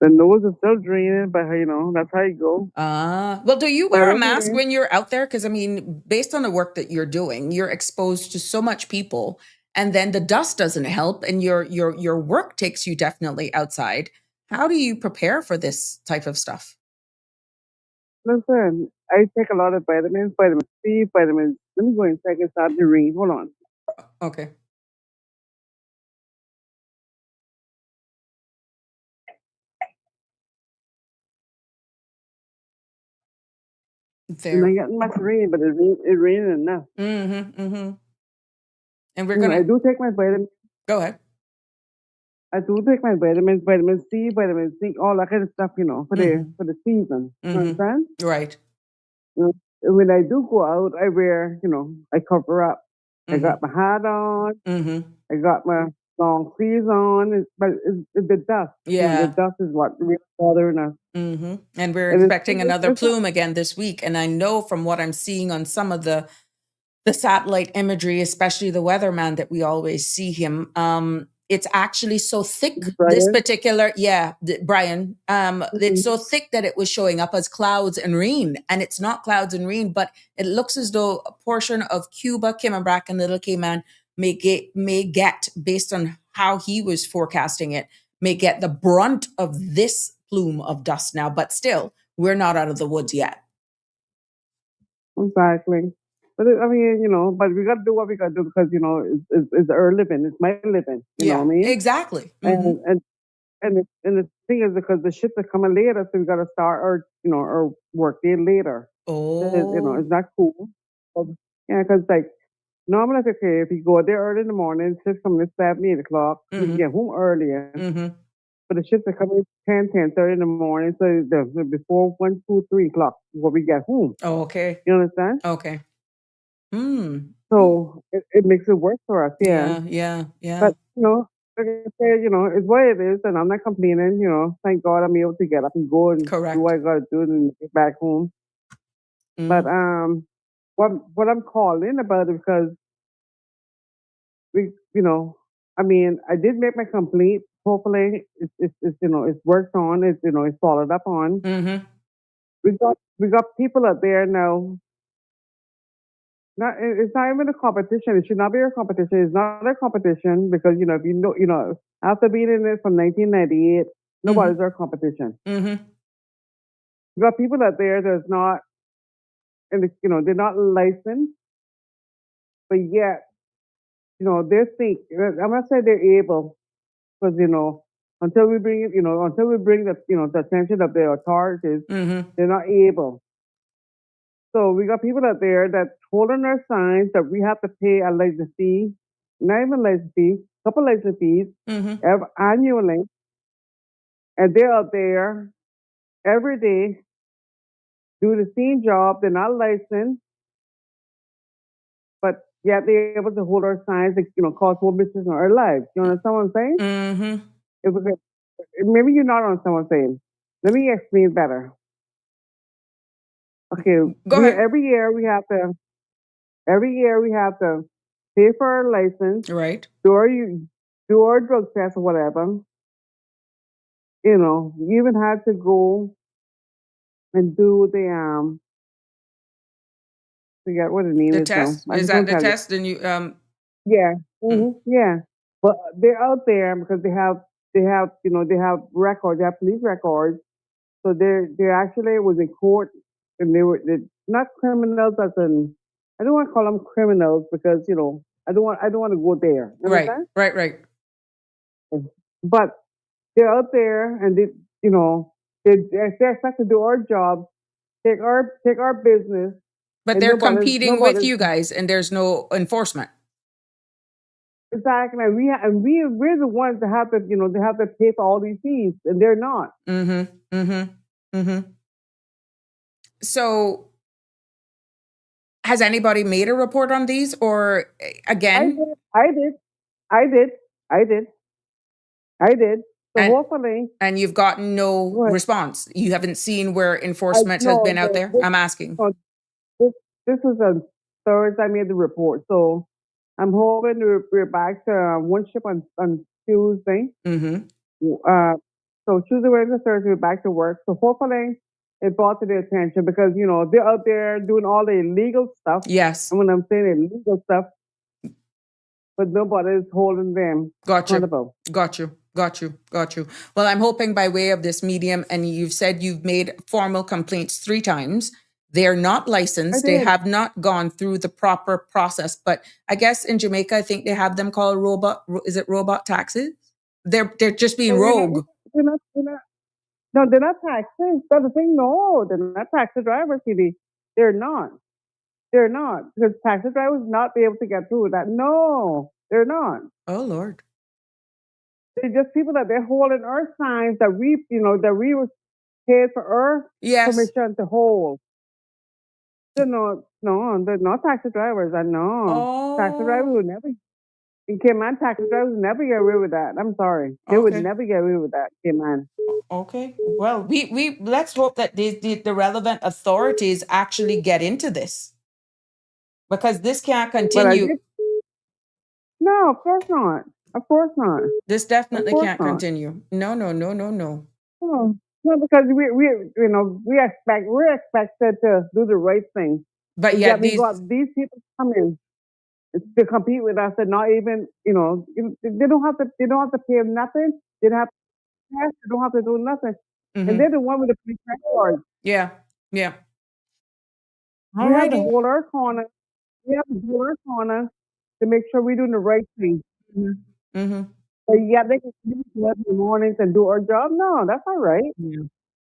The nose is still draining, but that's how you go. Well, do you wear But a mask anyway, when you're out there? Because I mean, based on the work that you're doing, you're exposed to so much people, and then the dust doesn't help, and your work takes you definitely outside. How do you prepare for this type of stuff? listen, I take a lot of vitamins, vitamin C, vitamins. Let me go in a second. Start the ring. Hold on. Okay. I'm not There. getting much rain, but it raining enough. Mm-hmm. And we're I gonna do take my vitamins. go ahead. I do take my vitamins, vitamin C, vitamin C, all that kind of stuff, for the season. You understand? Right. When I do go out, I wear, I cover up. I Mm-hmm. got my hat on. Mm-hmm. I got my long sleeves on. But it's the dust. Yeah. The dust is what really bothering us. Mm-hmm. And we're And expecting another plume again this week. And I know from what I'm seeing on some of the satellite imagery, especially the weatherman that we always see him, it's actually so thick. This Brian? particular, Brian, it's Mhm. so thick that it was showing up as clouds and rain, and it's not clouds and rain, but it looks as though a portion of Cuba, Kimmebrack, and Little Cayman may get, based on how he was forecasting it, may get the brunt of this plume of dust now. But still, we're not out of the woods yet. Exactly. But I mean, but we got to do what we got to do because, it's our living. It's my living. You know what I mean? Exactly. Mm-hmm. And the thing is because the shifts are coming later, so we got to start our work day later. Oh. It's not cool. But, yeah, because like normally, okay, if you go there early in the morning, shifts coming at 7, 8 o'clock, you can get home earlier. Mm-hmm. But the shifts are coming 10:30 in the morning, so before 1, 2, 3 o'clock before we get home. Oh, okay. You understand? Okay. Hmm. So it makes it worse for us, yeah. Yeah. But like I said, it's what it is, and I'm not complaining. Thank God I'm able to get up and go and do Correct. what I got to do and get back home. But what I'm calling about it because we, I mean, I did make my complaint. Hopefully, it's it's worked on. It's followed up on. Mm-hmm. We got people out there now. Not it's not even a competition. It should not be a competition. It's not a competition because if after being in it from 1998, Mm-hmm. nobody's our competition. Mm-hmm. We got people out there that's not, and they're not licensed, but yet they think. I'm not saying they're able because until we bring it, until we bring the attention of the authorities, Mm-hmm. they're not able. So we got people out there that holding our signs that we have to pay a license fee, not even license fee, couple license fees Mm-hmm. annually, and they're out there every day doing the same job. They're not licensed, but yet they're able to hold our signs that cause more business in our lives. You understand what I'm saying? Mm-hmm. If we could, maybe you're not understand what I'm saying. Let me explain better. Okay, Go ahead. every year we have to pay for our license, Right. do our drug test or whatever. You even had to go and do forget what the name The is now. test, I is just that don't the tell you. test? And you Yeah, mm. yeah. But they're out there because they have records, they have police records. So they actually was in court and they're not criminals as in I don't want to call them criminals because I don't want to go there. You Right. understand? Right. But they're out there and you know they expect to do our job, take our business, But and they're competing with nobody's you guys and there's no enforcement. exactly. And we're the ones that have to they have to pay for all these fees, and they're not. Mm-hmm. Mm-hmm. Mm-hmm. So has anybody made a report on these or I again? did, I did, I did, I did, I did. So And hopefully, and you've gotten no go ahead. response. You haven't seen where I enforcement has no, been out there? I'm asking. no, this this was a Thursday. I made the report, so I'm hoping we're back to one ship on Tuesday. Mm-hmm. Uh, so Tuesday, Wednesday, Thursday, we're back to work. So hopefully it brought to their attention because they're out there doing all the illegal stuff. Yes. And when I'm saying illegal stuff, but nobody's holding them Got you. accountable. Got you. Got you. Got you. Well, I'm hoping by way of this medium, and you've said you've made formal complaints 3 times. They're not I licensed. They did. have not gone through the proper process. But I guess in Jamaica, I think they have them called is it robot taxes? They're just being Well, rogue. no, they're not taxis. That's the thing. No, they're not taxi drivers, CD. They're not. They're not. Because taxi drivers not be able to get through that. No, they're not. Oh Lord. They're just people that they're holding our signs that we was paid for our Yes. permission to hold. They're not taxi drivers. I know. Taxi drivers Oh, would never. In Cayman, taxi drivers would never get away with that. I'm sorry. They would okay. never get away with that, Cayman. Okay. Well, we let's hope that the relevant authorities actually get into this because this can't But I continue. did. No, of course not. Of course not. This Of definitely course can't not. continue. No, no, no, no, no. No, no, because we're expected to do the right thing, But but yet yet we got these these people coming to compete with us and not even they don't have to pay nothing. They don't have to test. They don't have to do nothing, and they're mhm. the one with the police record. Yeah. Yeah. We have to Alrighty. hold our corner. We have to hold our corner to make sure we're doing the right thing. Mhm. Mhm. But yet they can come to us in the mornings and do our job. No, that's not right. Yeah.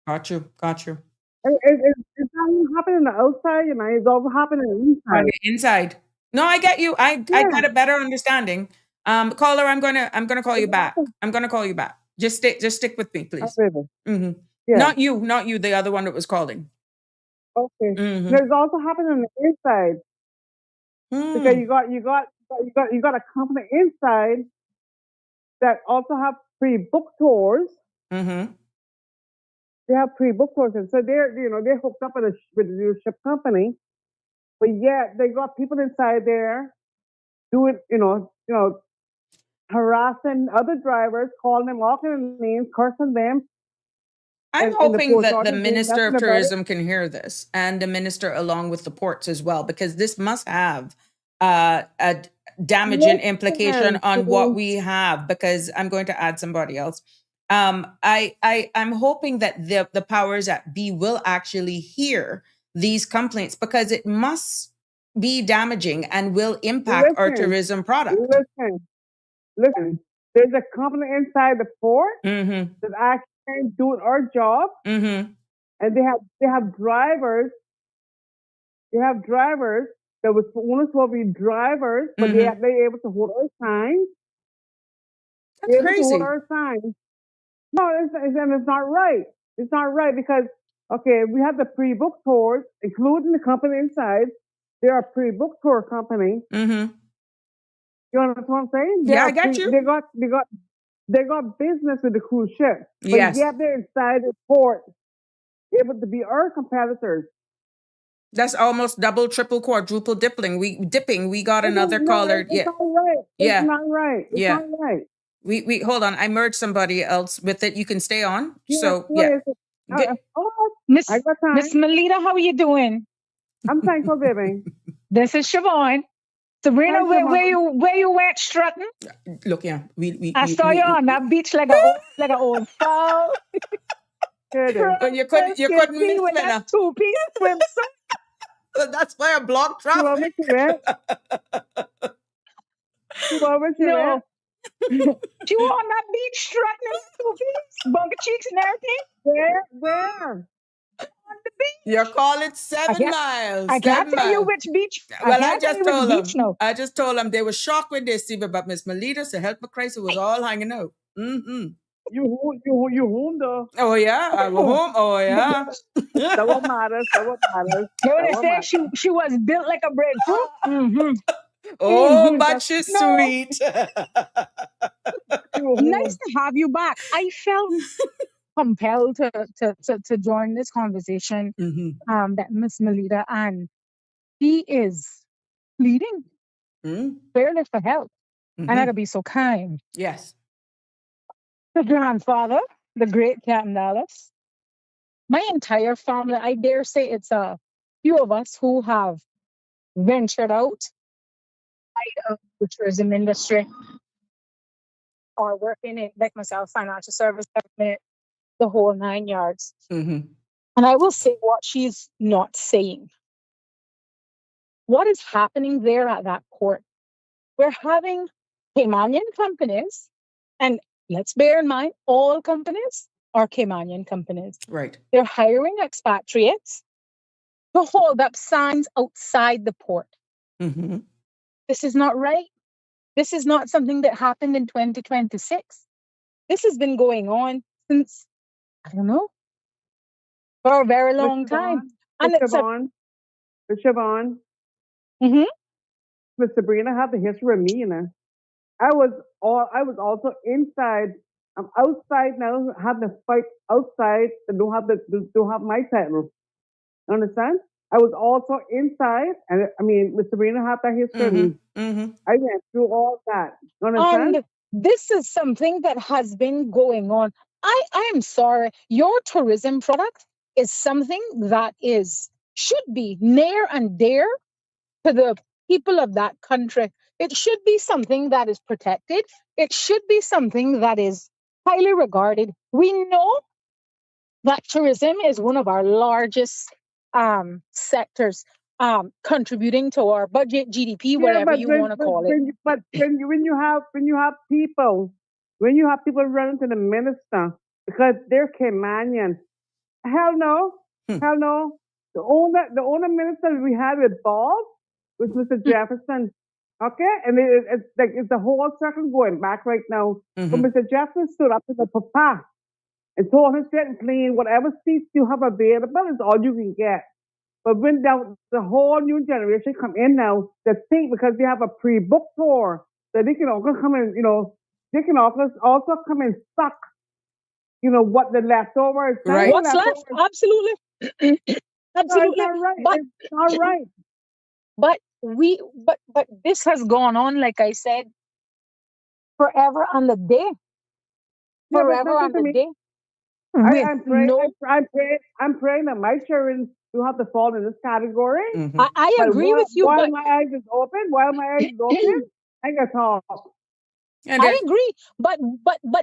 Got you. Got you. It's not even happening on the outside, it's all happening on the On inside. the inside. No, I get you. I Yeah, got a better understanding. Caller, I'm gonna call you it's back. happening. I'm gonna call you back. Just stick with me, I please. live it. Mhm. Yeah. Not you, the other one that was calling. Okay. Mhm. There's also happening on the inside because Mm. you got a company inside that also have pre-book tours. Mhm. They have pre-book tours, and so they're hooked up with the ship company, but yet they got people inside there doing, harassing other drivers, calling them all kinds of names, cursing them, I'm and the hoping port that the authority doing Minister nothing of about it. Tourism can hear this and the minister along with the ports as well, because this must have a damaging implication Listen, on what we have, because I'm going to add somebody else. I'm hoping that the powers that be will actually hear these complaints, because it must be damaging and will impact our listen, tourism product. listen. There's a company inside the port Mm-hmm. that actually doing our job, Mm-hmm. and they have drivers. They have drivers that was only supposed to be drivers, but Mm-hmm. they're able to hold our signs. That's They're able to hold crazy. our signs. No, it's not right. It's not right because okay, we have the pre-book tours, including the company inside. They're a pre-book tour company. Mm-hmm. You understand what I'm saying? Yeah, I got you. They got business with the cruise ship, but Yes. yet they're inside the port, able to be our competitors. That's almost double, triple, quadruple dipping. We got another No, caller. it's Yeah. not right. It's Yeah. not right. It's Yeah. not right. We hold on. I merged somebody else with it. You can stay on. Yeah, So what yeah. is it? Good. Oh, I Miss got time. Miss Melita, how are you doing? I'm thankful, baby. This is Siobhan. Sabrina, Hi, Siobhan. where you went strutting? Look, yeah. We I we saw you we, on that beach like a old foul Here it is. well, you couldn't kissy miss with me that now. two-piece swimsuit. That's why I blocked You want me traffic. to wet? You want me to wet? No. You were on that beach strutting in that two-piece, bunker cheeks and everything Where? on the You beach. call it I seven can't miles. I can't 7 tell you miles. which beach. I Well, can't tell you which beach no. I just told them they were shocked when they see me, but Miss Melita, so help me Christ, it was all hanging out. Mm-hmm. You home though. Oh yeah, I was Oh, home. Oh yeah. That what matters. That what matters. you know what That they what say? matters. She was built like a breadfruit. Mm-hmm. Oh, Mm-hmm. but That's she's No, sweet. you nice home. to have you back. I felt compelled to join this conversation Mm-hmm. that Miss Melita, and he is pleading Mm-hmm. fairly for help. And I Mm-hmm. gotta be so kind. Yes. The grandfather, the great Captain Dallas, my entire family, I dare say it's a few of us who have ventured out of the tourism industry or working in, like myself, financial service, government, the whole 9 yards. Mm-hmm. And I will say what she's not saying. What is happening there at that port? We're having Caymanian companies, and let's bear in mind, all companies are Caymanian companies. Right. They're hiring expatriates to hold up signs outside the port. Mm-hmm. This is not right. This is not something that happened in 2026. This has been going on since, I don't know, for a very Miss long time. Siobhan. Miss And it's a, Siobhan. Miss Siobhan. mhm. Miss Sabrina have the history of me, you know. I was also inside. I'm outside now, having to fight outside and don't have my title. Understand? I was also inside, and I mean, Miss Sabrina had that history of me. Mm-hmm. Mm-hmm. I went through all that. You understand? And this is something that has been going on. I am sorry, your tourism product is something that is should be near and dear to the people of that country. It should be something that is protected. It should be something that is highly regarded. We know that tourism is one of our largest sectors, contributing to our budget, GDP, Yeah, whatever but you want to call it. when you have people running to the minister because they're Caymanian, hell no, Hmm. hell no. The only minister we had with balls was Mr. Jefferson. Okay, and it's like it's the whole circle going back right now. But Mm-hmm. Mr. Jefferson stood up to the papa and told him straight and clean, whatever seats you have available is all you can get. But when the whole new generation come in now, they think because they have a pre-book tour that they can also come in, they can also come and suck, what the leftovers. It's not Right. even What's left? leftovers. Absolutely. No, it's Absolutely. not right. But It's not right. But this has gone on, like I said, forever and a day, Yeah, but forever listen and to a me. day, with I'm praying. no. I'm praying that my children do have to fall in this category. Mhm. I But agree with you, while but my eyes is open, I can talk. And I agree. But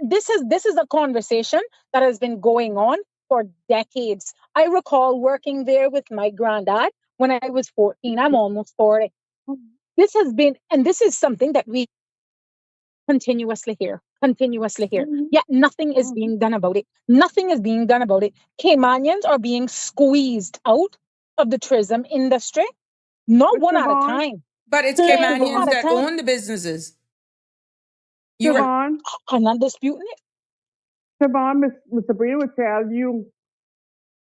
this is a conversation that has been going on for decades. I recall working there with my granddad when I was 14. I'm almost 40. This has been, and this is something that we continuously hear. Mhm. Yet nothing is Mhm. being done about it. Nothing is being done about it. Caymanians are being squeezed out of the tourism industry, not But one at a Siobhan, time, but it's plenty Caymanians at Siobhan, a that time. own the businesses. You were Siobhan, I'm not disputing it. Siobhan, Miss Sabrina would tell you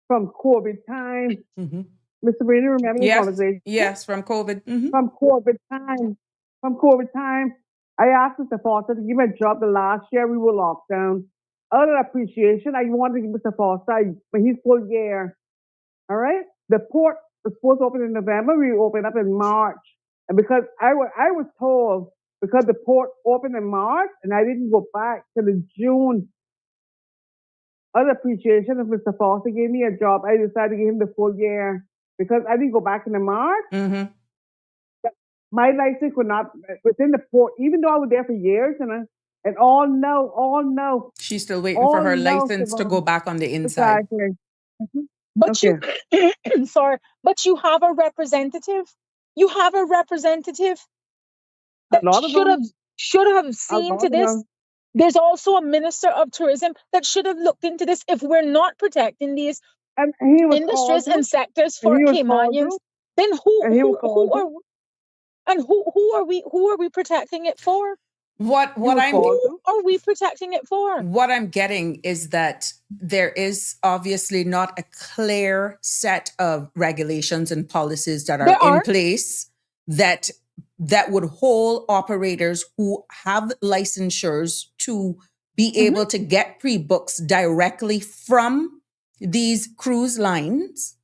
from COVID time. Mhm. Miss Sabrina, remember the Yes, conversation? yes, from COVID. Mhm. From COVID time. From COVID time, I asked Mr. Foster to give me a job the last year we were locked down. Out of appreciation, I wanted to give Mr. Foster when he's full year. All right? The port was supposed to open in November, we opened up in March. And because I was told because the port opened in March and I didn't go back till the June. Out of appreciation of Mr. Foster gave me a job, I decided to give him the full year because I didn't go back in the March. Mhm. My license would not within the port, even though I was there for years, and all no, She's still waiting for her license to go Siobhan. back on the inside. Exactly. Mhm. But Okay. you, sorry, but you have a representative. You have a representative A that lot of them. should have A seen lot to of this. them. There's also a minister of tourism that should have looked into this. If we're not protecting these And he was industries cordial. and sectors And for he was Caymanians, cordial. then And he was cordial. who are we protecting it for? What He what was I'm Who cordial. are we protecting it for? what I'm getting is that there is obviously not a clear set of regulations and policies that are There in aren't. place that would hold operators who have licensures to be Mhm. able to get pre-books directly from these cruise lines,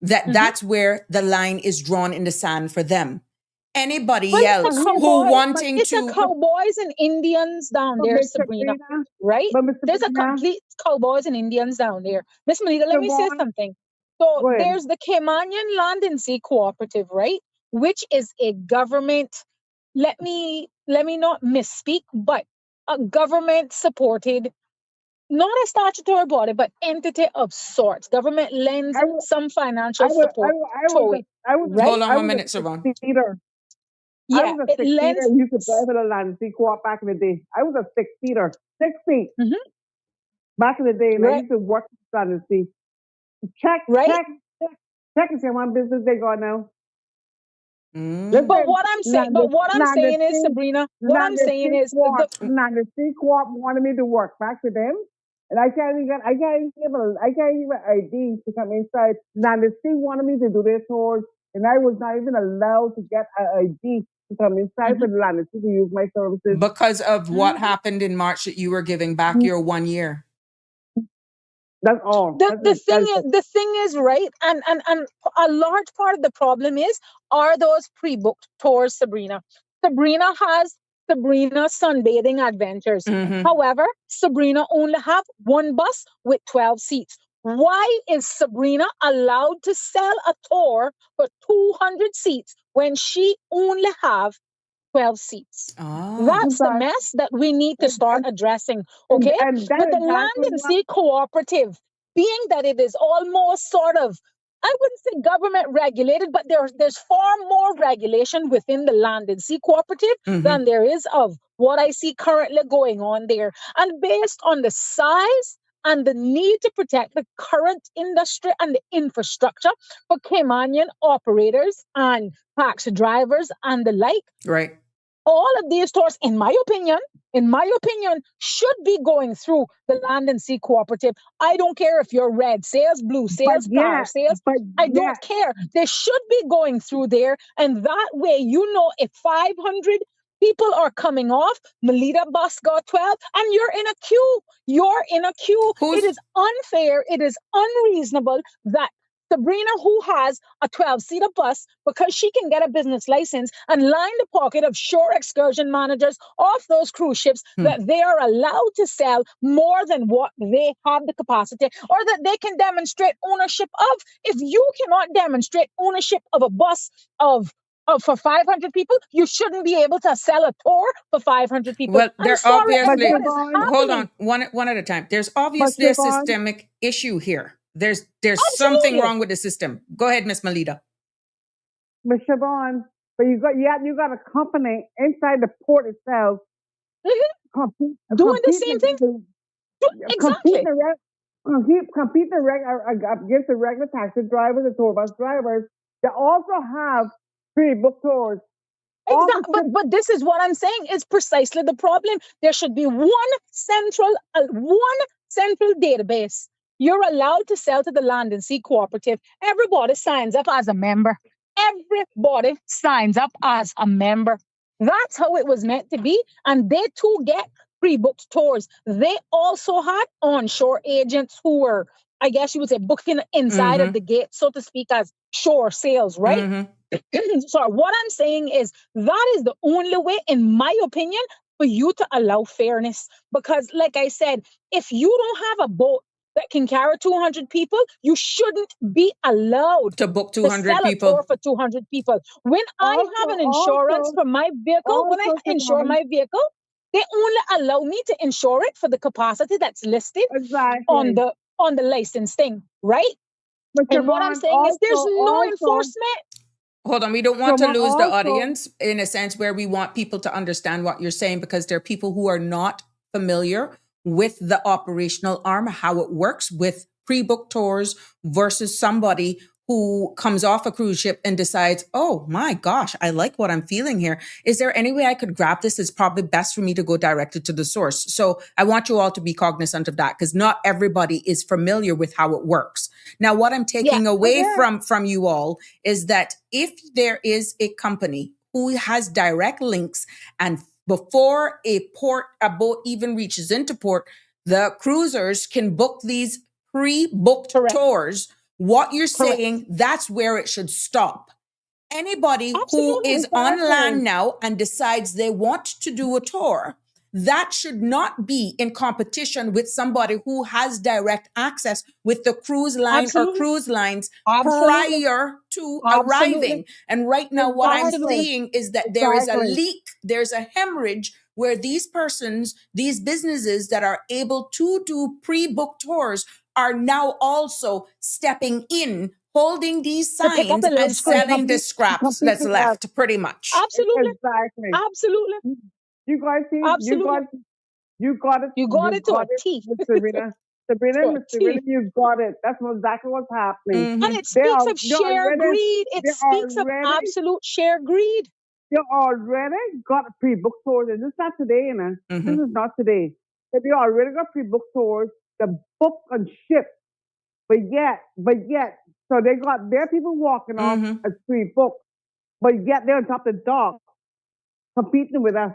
that Mhm. that's where the line is drawn in the sand for them. Well, Anybody else who But wanting it's a to, cowboys and Indians down but there, Miss Sabrina. Sabrina, Right? but Miss There's a Sabrina, complete cowboys and Indians down there. Miss Malita, let me say Siobhan, something. So go ahead. there's the Caymanian Land and Sea Cooperative, right? Which is a government. Let me not misspeak, but a government supported, not a statutory body, but entity of sorts. Government lends I was some financial support to it, right? hold on I one was minute, a Savon. six-seater. I Yeah, was a it six-seater lends. and used to drive for the land sea co-op back in the day. I was a six-seater. 6 feet. Mhm. Back in the day, and I Right, used to work on the sea. Check, right. check, check, check and see how my business they got now. Mm. But Listen, what I'm saying, but what I'm saying is, Sabrina, what I'm saying is Land the sea co-op wanted me to work back for them. And I can't even ID to come inside. Land the sea wanted me to do their tours, and I was not even allowed to get an ID to come inside Mhm. for the land the sea to use my services. Because of what Mhm. happened in March that you were giving back your 1 year. That's all. the That's the it. thing That's is it. the thing is right, and a large part of the problem is, are those pre-booked tours, Sabrina. Sabrina sunbathing adventures. Mm-hmm. However, Sabrina only have one bus with 12 seats. Why is Sabrina allowed to sell a tour for 200 seats when she only have 12 seats? Ah. That's the Exactly. mess that we need to start And, addressing, okay? and that But the is Land exactly and what Sea Cooperative, being that it is almost sort of, I wouldn't say government regulated, but there's far more regulation within the Land and Sea Cooperative Mm-hmm. than there is of what I see currently going on there. And based on the size and the need to protect the current industry and the infrastructure for Caymanian operators and taxi drivers and the like, Right. all of these stores, in my opinion, should be going through the Land and Sea Cooperative. I don't care if you're red sales, blue but sales, car yet, sales. but I yet, don't care. They should be going through there. And that way, if 500 people are coming off, Melita bus got 12, and you're in a queue. You're in a queue. It Who's is unfair. It is unreasonable that Sabrina, who has a 12-seater bus because she can get a business license and line the pocket of shore excursion managers off those cruise ships that they are allowed to sell more than what they have the capacity or that they can demonstrate ownership of. If you cannot demonstrate ownership of a bus for 500 people, you shouldn't be able to sell a tour for 500 people. Well, I'm there sorry, and But obviously, what is Siobhan, hold happening? on, one at a time. There's but obviously a Siobhan, systemic issue here. There's something Absolutely. wrong with the system. Go ahead, Miss Melita. but Siobhan, but you got a company inside the port itself Mhm. compete, Doing the competing same thing. against Exactly. competing reg- competing against the regular taxi drivers and tour bus drivers that also have pre-booked tours. All the Exactly. But this is what I'm saying is precisely the problem. There should be one central database. You're allowed to sell to the Land and Sea Cooperative. Everybody signs up as a member. Everybody signs up as a member. That's how it was meant to be. And they too get pre-booked tours. They also had onshore agents who were, I guess you would say, booking inside of Mm-hmm. the gate, so to speak, as shore sales, right? Mm-hmm. So what I'm saying is that is the only way, in my opinion, for you to allow fairness. Because, like I said, if you don't have a boat that can carry 200 people, you shouldn't be allowed To book to 200 sell a tour people. for 200 people. When I have an insurance Also, for my vehicle, when I insure Siobhan, my vehicle, they only allow me to insure it for the capacity that's listed on exactly. the license thing, right? But And what I'm Siobhan, saying is there's no also, enforcement. Hold on, we don't want to Siobhan, lose the also, audience in a sense where we want people to understand what you're saying because there are people who are not familiar with the operational arm, how it works with pre-booked tours versus somebody who comes off a cruise ship and decides, oh my gosh, I like what I'm feeling here. Is there any way I could grab this? It's probably best for me to go directly to the source. So I want you all to be cognizant of that because not everybody is familiar with how it works. Now, what I'm Yeah. taking away yeah, from you all is that if there is a company who has direct links and before a boat even reaches into port, the cruisers can book these pre-booked Correct. tours. What you're Correct. saying, that's where it should stop. Anybody who Absolutely. is on land exactly. now and decides they want to do a tour, that should not be in competition with somebody who has direct access with the cruise line or Absolutely. cruise lines Absolutely. prior to Absolutely. arriving. And right now, what I'm Absolutely. Exactly. seeing is that there is a Exactly. leak, there's a hemorrhage where these persons, these businesses that are able to do pre-booked tours are now also stepping in, holding these To pick up signs the and lens cream. selling the scraps that's Completely, left, pretty much. Absolutely. exactly. Absolutely. You guys see, Absolutely. you got it, You got you it to got a it, T. Miss Sabrina. Sabrina, To a Miss Sabrina, T. you got it. That's exactly what's happening. And Mm-hmm. it speaks of sheer greed. It They speaks of already, absolute sheer greed. they already got pre-booked tours. And this is not today, you know. This Mm-hmm. is not today. But they already got pre-booked tours. The book and ship. But yet, so they got their people walking off Mm-hmm. as pre-booked. But yet they're on top of the dock competing with us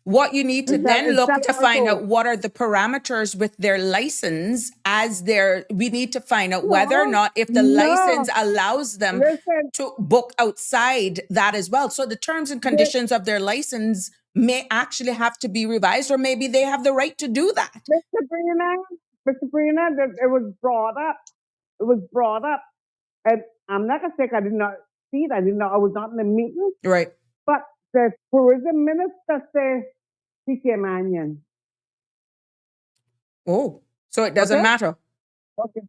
What you need to Mhm. then and look selling to our find tours. out what are the parameters with their license as their, we need to find out whether or No, not if the license no. allows them Listen, to book outside that as well. So the terms and this, conditions of their license may actually have to be revised, or maybe they have the right to do that. Mr. Brina, Mr. Brina, that it was brought up. It was brought up. And I'm not gonna say I did not see it. I did not. I was not in the meeting. Right. But the tourism minister said PK Mannion. Oh, so it doesn't Okay, matter. okay.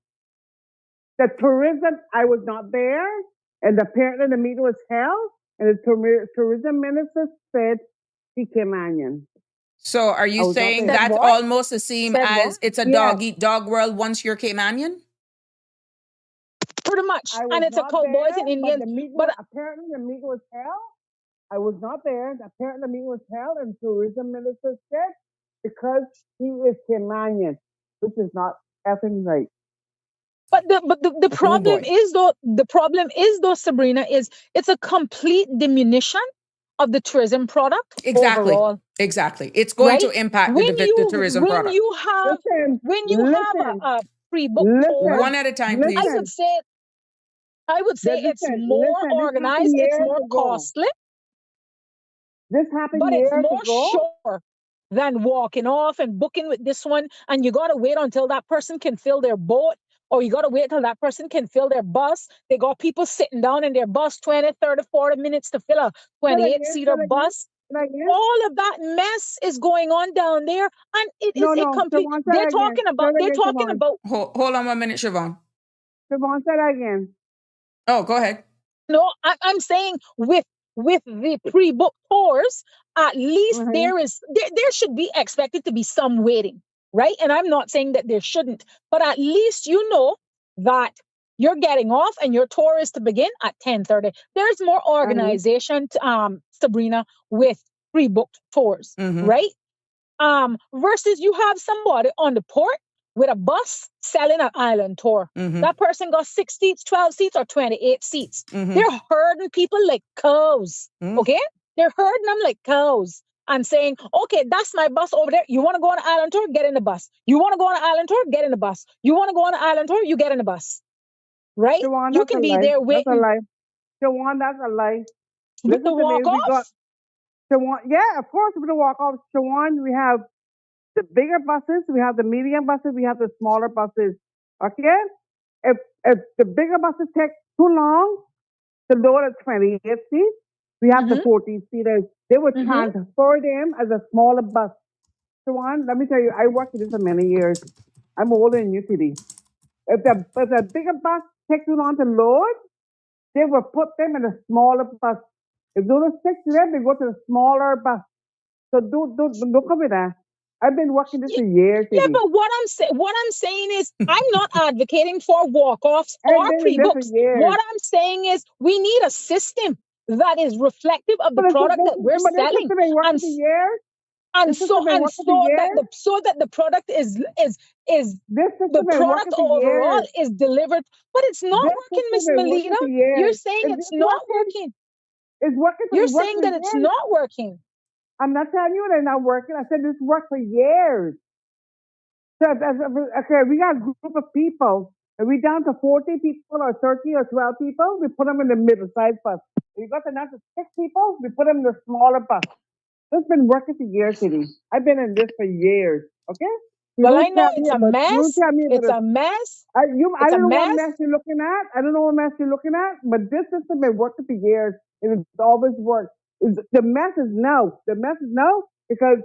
The tourism. I was not there, and apparently the meeting was held, and the tourism minister said PK Mannion. So are I you was not saying there. Said that's what? almost the same Said what? as it's a Yes, dog eat dog world once you're Caymanian? Pretty much. I was And it's a not cowboys there, and but Indians. the meeting But was apparently the meeting was held. I was not there. Apparently the meeting was held, and tourism minister said because he is Canadian, which is not effing right. the Oh problem boy. is though, Sabrina, is it's a complete diminution of the tourism product Exactly. overall, Exactly. It's going right? to impact When the you tourism when product. you have Listen, when you have listen, a pre-booked tour, One listen, at a time, I please. would listen. say I would say it's more This happened organized, it's years more ago. costly, This happened but it's years more ago. sure than walking off and booking with this one. And you got to wait until that person can fill their boat, or you got to wait till that person can fill their bus. They got people sitting down in their bus 20, 30, 40 minutes to fill a Say it again, say 28-seater it again, bus. say it again. All of that mess is going on down there, and it is No, a no, complete. Siobhan, say They're it again. talking Say about. it They're again, talking Siobhan. about. Hold on 1 minute, Siobhan. Siobhan, say that again. Oh, go ahead. No, I'm saying with the pre-booked tours, at least Mm-hmm. there should be expected to be some waiting, right? And I'm not saying that there shouldn't, but at least you know that you're getting off and your tour is to begin at 10:30. There's more Uh-huh. organization, Sabrina, with pre-booked tours, Mm-hmm. right? Versus you have somebody on the port with a bus selling an island tour. Mm-hmm. That person got 6 seats, 12 seats, or 28 seats. Mm-hmm. They're herding people like cows. Mm-hmm. Okay? They're herding them like cows and saying, okay, that's my bus over there. You want to go on an island tour? Get in the bus. You want to go on an island tour? Get in the bus. You want to go on an island tour? You get in the bus. Right? Siobhan, You that's a can be lie. there That's a waiting lie. Siobhan, that's a lie. with the Listen to me. walk We got off. Siobhan. Yeah, of course, with the walk off. Siobhan, we have the bigger buses, we have the medium buses, we have the smaller buses. Okay? If the bigger buses take too long to load at 28 seats, we have the Mm-hmm, 14 seaters. They would mm-hmm. transfer them as a smaller bus. Siobhan, let me tell you, I worked in this for many years. I'm older than you, Kitty. If the bigger bus takes too long to load, they will put them in a smaller bus. If those are 6 to them, they go to the smaller bus. So don't come with that. I've been working this for years, Yeah, Kitty. but what I'm saying is I'm not advocating for walk-offs I've or been in this for pre-books. years. What I'm saying is we need a system that is reflective of the But, product that we're but this selling, system been working and for years. and This so system been and working for so that years. the product is This the system been product working for overall years. is delivered, but it's not This working, system Miss been Melita. working for You're years. saying It's it's just not working. working. It's working for You're it's worked saying for that it's years. not working. I'm not telling you they're not working. I said this worked for years. So okay, we got a group of people. Are we down to 40 people or 30 or 12 people? We put them in the middle size bus. We got down to 6 people. We put them in the smaller bus. This has been working for years, Kitty. I've been in this for years. Okay. You Well, I don't know tell me it's a about. You don't mess. tell me about It's this. a mess. I It's a don't know what mess. mess you're looking at. I don't know what mess you're looking at. But this system been working for years, and it's always worked. The mess is no. The mess is no because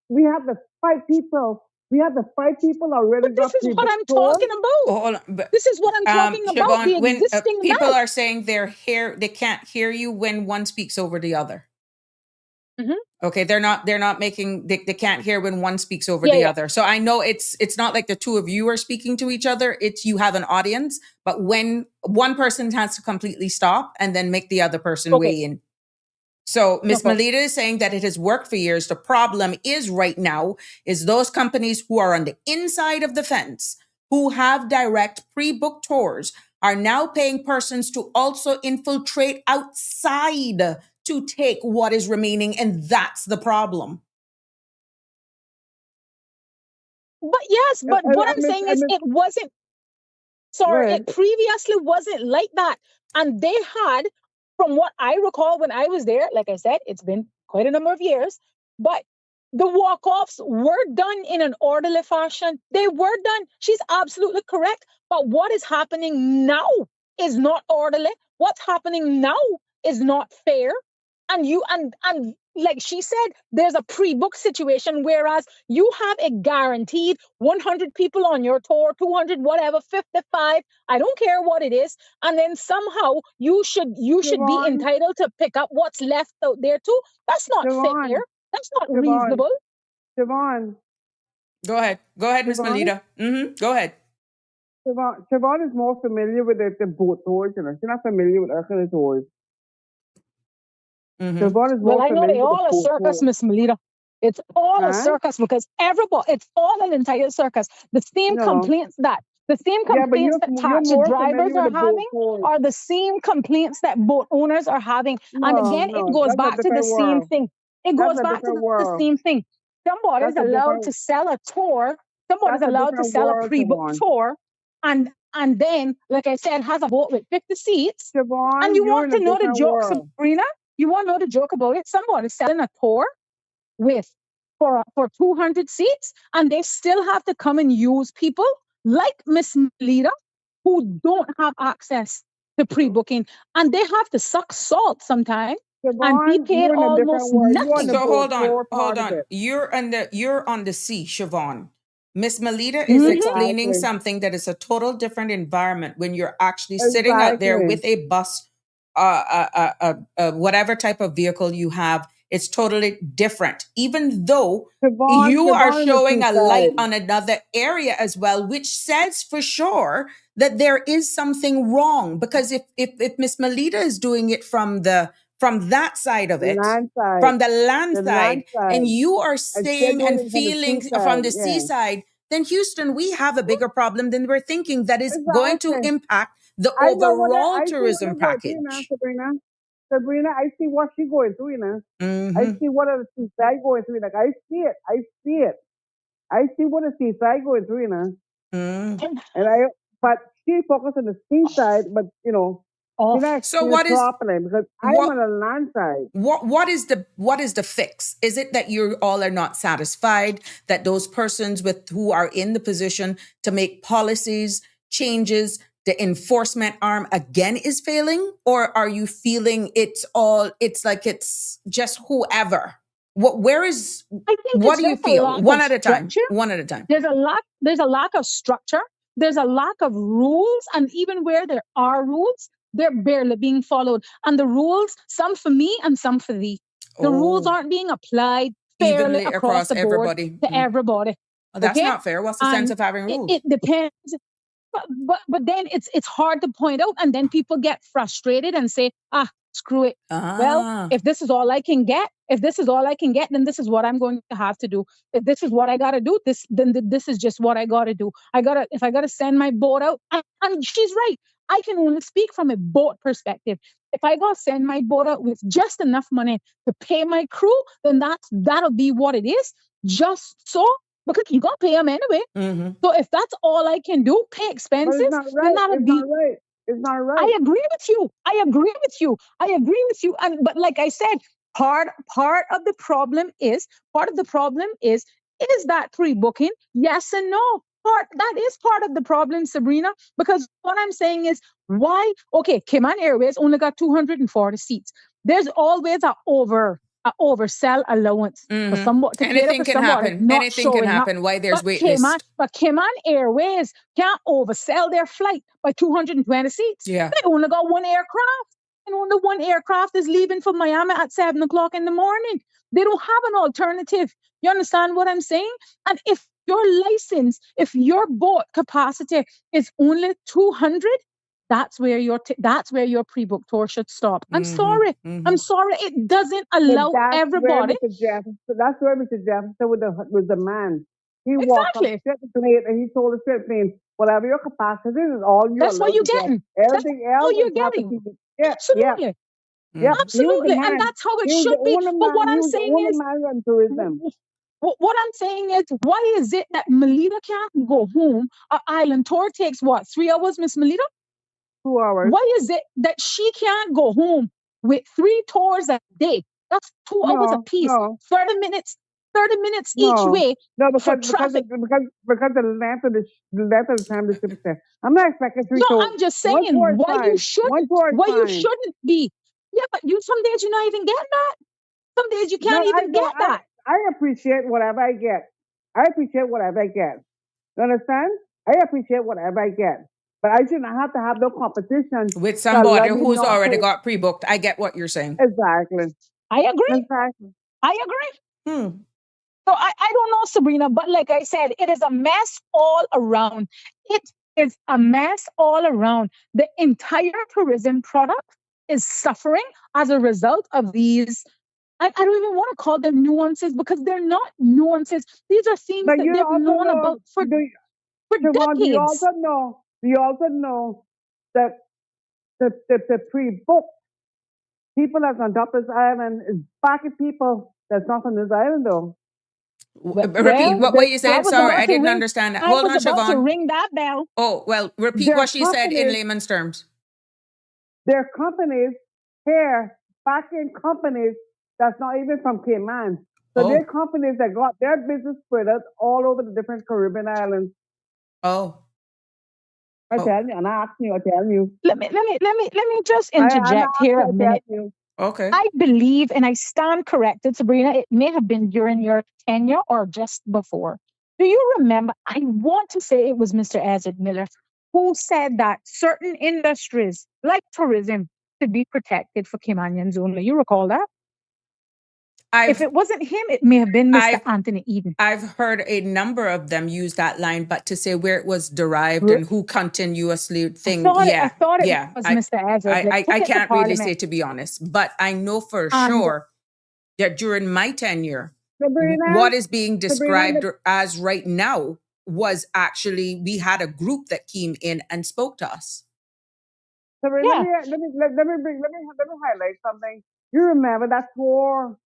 we have the 5 people. We have the 5 people already But this got is what pre-booked I'm tours. talking about. Hold on. This is what I'm talking about. The Siobhan, when existing people mess. are saying they can't hear you when one speaks over the other. Mhm. Okay, they're not making they can't hear when one speaks over Yeah, the yeah. other. So I know it's not like the two of you are speaking to each other. It's you have an audience, but when one person has to completely stop and then make the other person Okay, weigh in. So no Miss problem. Melita is saying that it has worked for years. The problem is right now is those companies who are on the inside of the fence, who have direct pre-booked tours, are now paying persons to also infiltrate outside to take what is remaining. And that's the problem. But yes, but what I'm saying is it wasn't. Sorry, Right. it previously wasn't like that. And they had, from what I recall when I was there, like I said, it's been quite a number of years, but the walk offs were done in an orderly fashion. They were done. She's absolutely correct. But what is happening now is not orderly. What's happening now is not fair. And and like she said, there's a pre-book situation, whereas you have a guaranteed 100 people on your tour, 200, whatever, 55. I don't care what it is. And then somehow you should be Siobhan, entitled to pick up what's left out there too. That's not fair. Siobhan, That's not Siobhan, reasonable. Siobhan, Go ahead, Miss Siobhan, Melita. Go ahead. Siobhan is more familiar with the boat tours, you know. She's not familiar with Urquhart tours. Mm-hmm. Siobhan is Well, more I know familiar they with the all a boat circus, tours. Miss Melita. It's all a Huh? circus because everybody, it's all an entire circus. No. The same Yeah, but complaints that you're taxi more drivers familiar with are the boat having tours. are the same complaints that boat owners are having. And No, again, it no, goes that's a back to the different same world. thing. It That's goes a back to different the world. same thing. Somebody's That's a allowed to different sell a tour. Somebody's that's a allowed to different sell a world, pre-booked Siobhan. tour, and and then, like I said, has a boat with 50 seats. And Siobhan, you you're want in a to know the different joke, world. Sabrina? You want to know the joke about it? Somebody selling a tour with for 200 seats, and they still have to come and use people like Miss Melita who don't have access to pre-booking, and they have to suck salt sometimes and be Siobhan, paid you're in a different almost world. You're on the nothing. So boat hold on, tour hold part of on. it. You're on the sea, Siobhan. Miss Melita is Mhm. explaining Exactly. something that is a total different environment when you're actually sitting out there Exactly. with a bus, whatever type of vehicle you have. It's totally different. Even though Siobhan, you are Siobhan in the showing a light seaside. on another area as well, which says for sure that there is something wrong. Because if Miss Melita is doing it from that side of it, Land side. from the land The side, land and side. you are And they're staying doing and it from the feeling from seaside. the Yeah. seaside, then Houston, we have a bigger problem than we're thinking that is going to Exactly. impact the I know what overall I see what tourism they're going through now, package. Sabrina. Sabrina, I see what she's going through, you know. I Mm-hmm. see what the seaside going through. Like I see it. I see it. I see what the seaside going through, you know. Mm. And I but she focused on the seaside, but she Off. not So explain it properly because I am what on the land side. what is the fix? Is it that you all are not satisfied that those persons with who are in the position to make policies changes, the enforcement arm again is failing, or are you feeling it's like it's just whoever? I think What it's do you just a feel? lack One of at a time. structure. One at a time. There's a lack of structure. There's a lack of rules, and even where there are rules, they're barely being followed. And the rules, some for me and some for thee. The rules Oh, aren't being applied fairly evenly across across the board everybody. to everybody. Well, that's Okay? not fair. What's the sense And of having it rules? depends, but then it's hard to point out, and then people get frustrated and say, screw it. Well, Ah. if this is all I can get, then this is what I'm going to have to do. If this is what I gotta do, this is just what I gotta do. If I gotta send my boat out, and she's right. I can only speak from a boat perspective. If I gotta send my boat out with just enough money to pay my crew, then that'll be what it is. Just so, because you gotta pay them anyway. Mm-hmm. So if that's all I can do, pay But it's expenses, not then right. that'll It's be. not right. It's not right. I agree with you. I agree with you. I agree with you. And but like I said, part of the problem is that pre-booking? Yes and no. That is part of the problem, Sabrina. Because what I'm saying is why? Okay, Cayman Airways only got 240 seats. There's always a oversell allowance for Mm-hmm. somebody to cater Anything for can somebody happen. not Anything can showing up. happen. Why there's But wait list. Cayman Airways can't oversell their flight by 220 seats. Yeah. They only got one aircraft, and only one aircraft is leaving for Miami at 7 o'clock in the morning. They don't have an alternative. You understand what I'm saying? And if your license, if your boat capacity is only 200, that's where your pre-book tour should stop. I'm Mm-hmm. sorry. I'm Mm-hmm. sorry. It doesn't But allow everybody. That's where Mr. Jefferson with the man. He walked up Exactly. straight to the plane and he told the straight plane, whatever your capacity is all you're That's what allowed you're to get. getting. That's Everything all else you're is have to getting. be yeah, yeah, Absolutely. yep. Mm-hmm. He was the Absolutely. And man. that's how it He was the should be. only But what man. He I'm was the saying only is, man on tourism. what I'm saying is, why is it that Melita can't go home? An island tour takes what, 3 hours, Miss Melita? 2 hours. Why is it that she can't go home with 3 tours a day? That's 2 hours a No, piece. no, 30 minutes each no. way No, for because traffic. because the length of the time the ship is there. I'm not expecting three No, tours. I'm just One saying tour is fine. One tour is why you fine. shouldn't be. Yeah, but some days you're not even getting that. Some days you No, can't I even know. get that. I appreciate whatever I get. I appreciate whatever I get. You understand? I appreciate whatever I get. But I shouldn't have to have no competition With that somebody let me who's not already pay. got pre-booked. I get what you're saying. Exactly. I agree. Exactly. I agree. Hmm. So I don't know, Sabrina, but like I said, it is a mess all around. It is a mess all around. The entire tourism product is suffering as a result of these. I don't even want to call them nuances because they're not nuances. These are things But that you they've also known know, about for Siobhan, decades. do you also know that the pre-book people that's on top of this island is back people that's not on this island though. Repeat what you I said. was Sorry, about I to didn't ring. understand that. I Hold was on, about to Siobhan. ring that bell. Oh, well, repeat There are what she said in companies, layman's terms. there are companies here, packing companies that's not even from Cayman. So there are Oh, companies that got their business spread out all over the different Caribbean islands. oh, I oh, tell you, and I ask you, I tell you. Let me just I'm not interject here asking, a I tell minute. you. okay. I believe, and I stand corrected, Sabrina, it may have been during your tenure or just before. Do you remember? I want to say it was Mr. Azad Miller who said that certain industries, like tourism, should be protected for Caymanians only. You recall that? If I've it wasn't him, it may have been Mr. I've Anthony Eden. I've heard a number of them use that line, but to say where it was derived Re- and who continuously I thing, thought it. I yeah, thought it yeah. was Mr. Azad. Like I took it to can't really Parliament, say, to be honest, but I know for and sure that during my tenure, Sabrina, what is being Sabrina, described as right now was actually we had a group that came in and spoke to us. Sabrina, yeah. let me highlight something. You remember that tour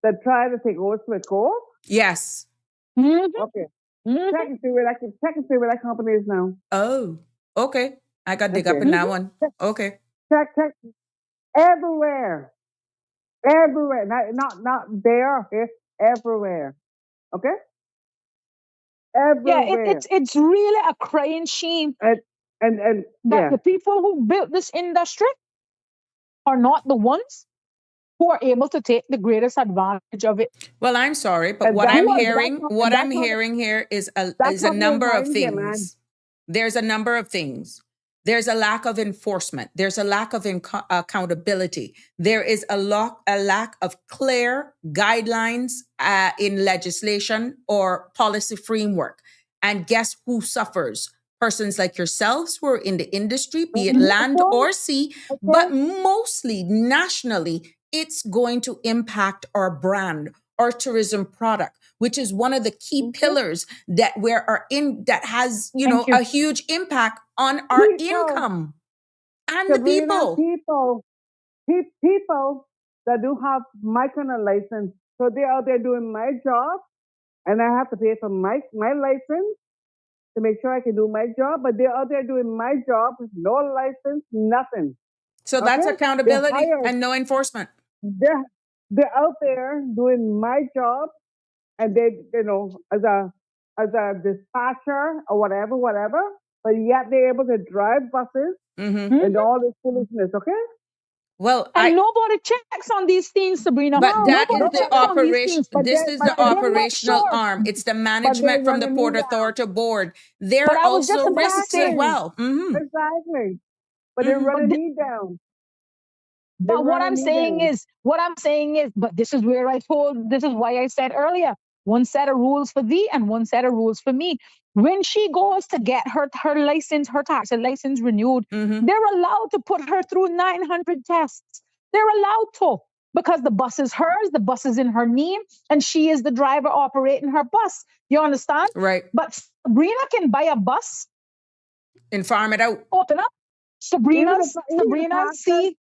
that tried to take over Smith Cove? Yes. hmm Okay. hmm Check and see where that company is now. Oh, okay. I got dig up Okay. in that one. Okay. Check everywhere. Everywhere. Not there, okay? Everywhere. Okay? Yeah, Everywhere. it's really a crying shame And and that yeah. the people who built this industry are not the ones who are able to take the greatest advantage of it. Well, I'm sorry, but And what I'm and hearing here that is a company is number not of in here, man. things. There's a number of things. There's a lack of enforcement. There's a lack of accountability. There is a lack of clear guidelines in legislation or policy framework. And guess who suffers? Persons like yourselves who are in the industry, be it land Okay? or sea, but Okay? mostly nationally, it's going to impact our brand, our tourism product, which is one of the key Okay? pillars that we are in, that has, Thank you. a huge impact on our People, income and the Sabrina, people. people that do have my kind of license. So they're out there doing my job and I have to pay for my license to make sure I can do my job, but they're out there doing my job with no license, nothing. So that's Okay? They're accountability hired. and no enforcement. They're out there doing my job and they as a dispatcher or whatever, but yet they're able to drive buses Hmm. and Mhm. all this foolishness, okay? Well, And nobody checks on these things, Sabrina. but No, that is Nobody the checks nobody. on these operation. things. But This is the But they make operational sure. arm. It's the but they're management from the running me Port down. Authority board. But There are I was just also about to risks as say, Exactly. well. Hmm. Exactly. But they're Hmm. but running me down. They're But running me down. what I'm saying is, but this is where this is why I said earlier, one set of rules for thee and one set of rules for me. When she goes to get her license, her taxi license renewed, Hmm. they're allowed to put her through 900 tests. They're allowed to because the bus is hers, the bus is in her name, and she is the driver operating her bus. You understand? Right. But Sabrina can buy a bus, And farm it out. open up. Even the Sabrina pastors, see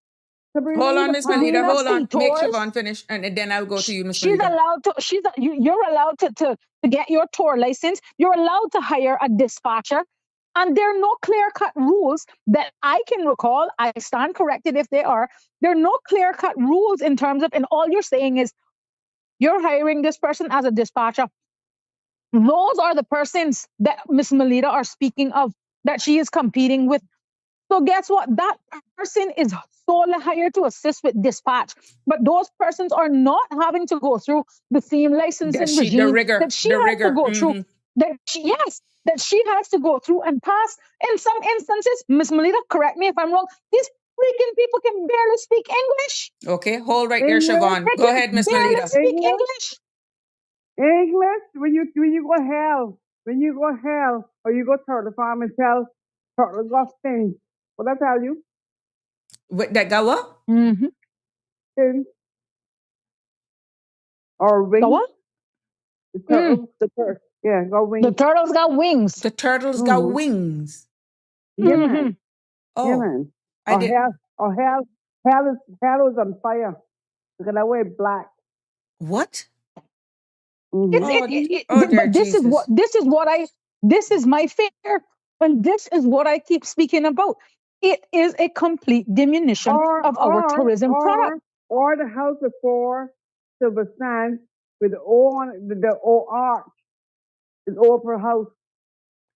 Sabrina, Hold even on, the Miss Melita. Sabrina pastors, Hold on. see Make tours. Siobhan finish, and then I'll go to you, Miss She's Melita. allowed to you're allowed to get your tour license. You're allowed to hire a dispatcher, and there are no clear cut rules that I can recall. I stand corrected if they are. There are no clear cut rules in terms of, and all you're saying is you're hiring this person as a dispatcher. Those are the persons that Miss Melita are speaking of, that she is competing with. So guess what? That person is solely hired to assist with dispatch. But those persons are not having to go through the same That licensing she the regime rigor, that she the has to rigor. go through. Hmm. That she has to go through and pass. In some instances, Miss Melita, correct me if I'm wrong, these freaking people can barely speak English. Okay, hold right there, English, Siobhan. They Go can ahead, Miss barely Melita. speak English, English. English. When you go hell, when you go hell, or you go to the farm and tell turtle got things. What I tell you, Wait, that go what? Mm-hmm. things or The wings. what? The Mm. turtle, the turtle, yeah, got The wings. turtles got wings. The turtles got Mm-hmm. wings. Yeah, Mm-hmm. man. Yeah, Oh, man. I did. Hell is on fire because I wear black. What? dear But this is Jesus. this is my fear, and this is what I keep speaking about. It is a complete diminution of our tourism product. Or the house before Silver Sand with the old arch is Opera House.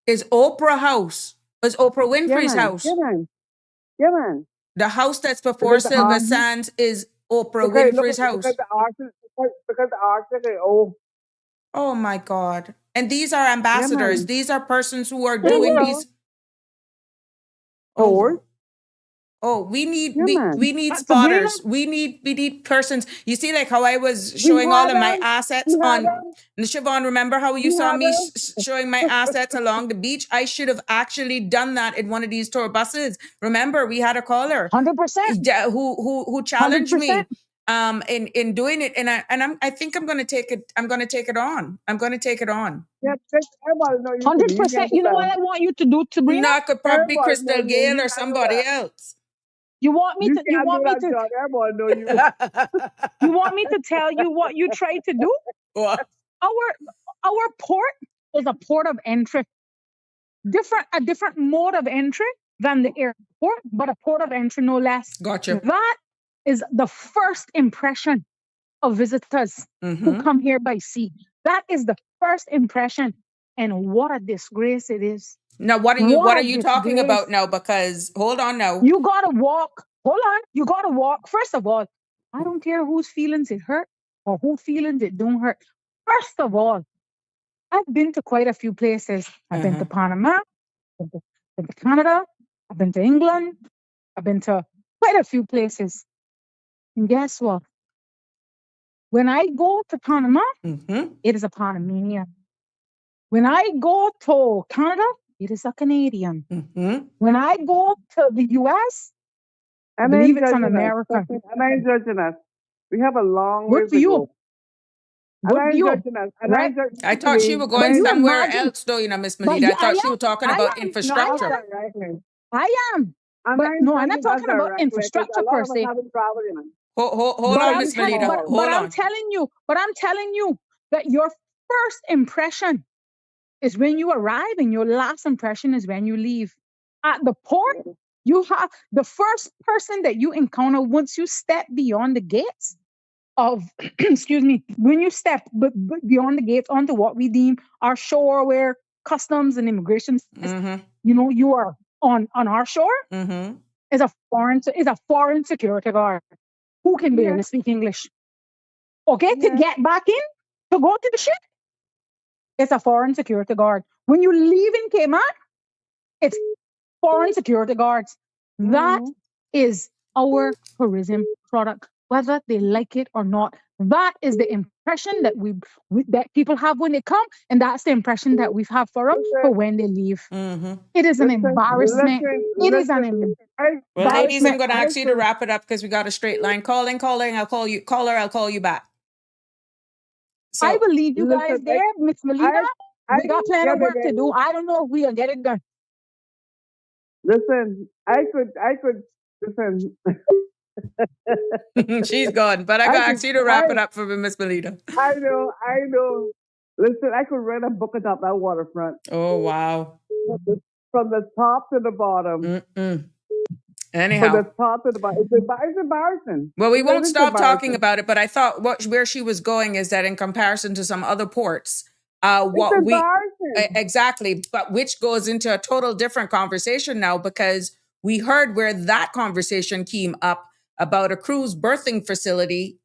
Is Oprah house? Is Oprah Yeah, Winfrey's man. house? Yeah, man. Yeah, man. The house that's before Because the Silver arch, Sands is Oprah because look Winfrey's house. because the arch because the arch is old. Oh my God. And these are Yeah, ambassadors. man. These are persons who are Yeah, doing yeah. these. Tours. Oh, oh, we need Yeah, man. we need Sabrina, spotters. We need persons. You see, like how I was We showing all have of my them. assets We have on them. Siobhan, remember how you We saw have me them. showing my assets along the beach? I should have actually done that in one of these tour buses. Remember, we had a caller 100%, who challenged 100%, me in doing it, and I think I'm going to take it. I'm going to take it on. I'm going to take it on. Yeah, everybody know you to me. You 100%. can't You know what tell. I want you to do, Sabrina? No, it could probably be Everybody know Crystal you. Gale You or can't do somebody that. else. You want me You to? You can't do want me that, to? John. Everybody know you. You want me to tell you what you try to do? What? Our port is a port of entry, a different mode of entry than the airport, but a port of entry no less. Gotcha. That is the first impression of visitors who come here by sea. That is the first impression, and what a disgrace it is. Now, what What are a you talking disgrace. about now? Because hold on now. You gotta walk. Hold on. You gotta walk. First of all, I don't care whose feelings it hurt or whose feelings it don't hurt. First of all, I've been to quite a few places. I've been to Panama, I've been to Canada, I've been to England, I've been to quite a few places. And guess what? When I go to Panama, it is a Panamanian. When I go to Canada, it is a Canadian. When I go to the US, I believe it's an American. And I ain't judging us. We have a long Good ways for to you. go. And Good I for ain't you. judging us. And I Right? ain't judging I thought she was But going you somewhere imagine, else, though, you know, Miss but Melita. yeah, I thought she was talking about not us infrastructure. directly. I am. And But I ain't no, I'm not judging us talking about directly because infrastructure a lot per of us se. haven't traveled in them. Hold But on, I'm Miss Melita. but Hold I'm on. telling you that your first impression is when you arrive, and your last impression is when you leave. At the port, you have the first person that you encounter once you step beyond the gates of excuse me, when you step but beyond the gates onto what we deem our shore, where customs and immigration says, you are on our shore, is a foreign security guard who can barely speak English. Okay, to get back in, to go to the ship, it's a foreign security guard. When you leave in Cayman, it's foreign security guards. That is our tourism product, whether they like it or not. That is the impression that that people have when they come, and that's the impression that we have for them for when they leave. It is an embarrassment. It is an Well, ladies, I'm embarrassment. going to ask you to wrap it up because we got a straight line. Calling. I'll call you. Caller, I'll call you back. So I will leave you guys there, Miss Melita. We got plenty of work to do. I don't know if we'll get it done. Listen, I could listen. she's gone, but I got to ask you to wrap it up for me, Miss Melita. I know. Listen, I could rent a book about that waterfront. Oh, wow. From the top to the bottom. Anyhow. From the top to the bottom. It's embarrassing. Well, we won't stop talking about it, but I thought where she was going is that in comparison to some other ports, exactly, but which goes into a total different conversation now, because we heard where that conversation came up about a cruise berthing facility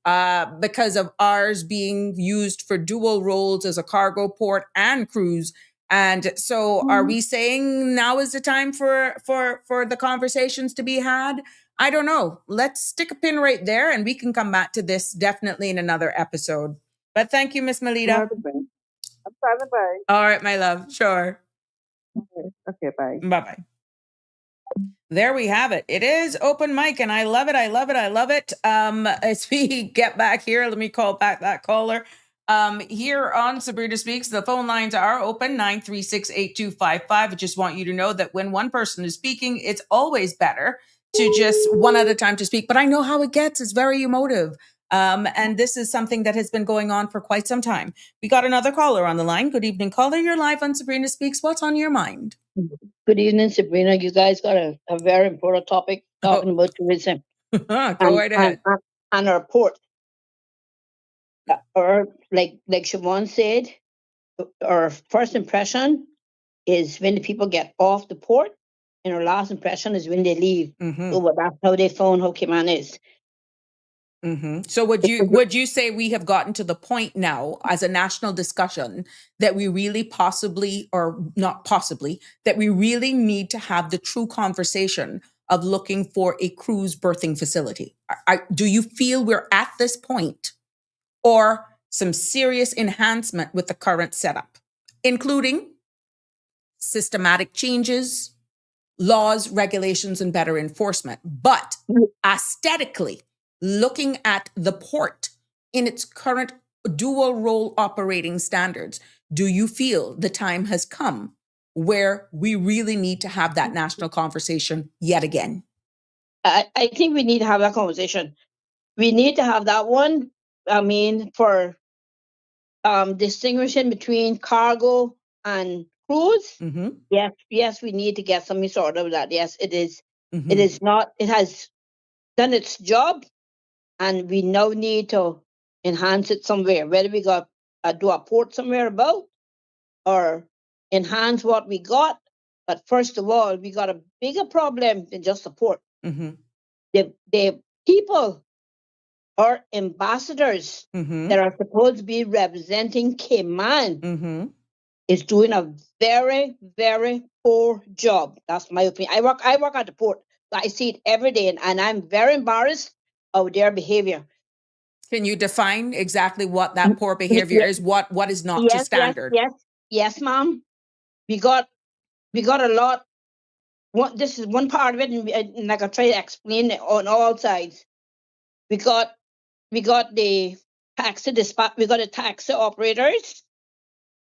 because of ours being used for dual roles as a cargo port and cruise. And so are we saying now is the time for the conversations to be had? I don't know. Let's stick a pin right there and we can come back to this definitely in another episode. But thank you, Miss Melita. I'm trying to buy. All right, my love. Sure. Okay, bye. Bye-bye. There we have it. It is open mic and I love it. I love it. I love it. As we get back here, let me call back that caller. Here on Sabrina Speaks, the phone lines are open, 936-8255. I just want you to know that when one person is speaking, it's always better to just one at a time to speak. But I know how it gets. It's very emotive. And this is something that has been going on for quite some time. We got another caller on the line. Good evening, caller. You're live on Sabrina Speaks. What's on your mind? Good evening, Sabrina. You guys got a very important topic talking about tourism Go and, right and, ahead. and, and our port. Or like Siobhan said, our first impression is when the people get off the port, and our last impression is when they leave. So that's how they found how Cayman is. So would you say we have gotten to the point now as a national discussion that we really possibly, or not possibly, that we really need to have the true conversation of looking for a cruise berthing facility? Do you feel we're at this point, or some serious enhancement with the current setup, including systematic changes, laws, regulations, and better enforcement? But aesthetically, looking at the port in its current dual role operating standards, do you feel the time has come where we really need to have that national conversation yet again? I think we need to have that conversation. We need to have that one. I mean, for distinguishing between cargo and cruise. Yes, we need to get something sort of that. Yes, it is. It is not. It has done its job, and we now need to enhance it somewhere. Whether we got do a port somewhere about, or enhance what we got. But first of all, we got a bigger problem than just a port. The people are ambassadors that are supposed to be representing Cayman is doing a very, very poor job. That's my opinion. I work at the port. I see it every day, and I'm very embarrassed of their behavior. Can you define exactly what that poor behavior is? What is not to Yes, standard? yes, ma'am. We got a lot. This is one part of it, and like I try to explain it on all sides. We got the taxi dispatch. We got the taxi operators,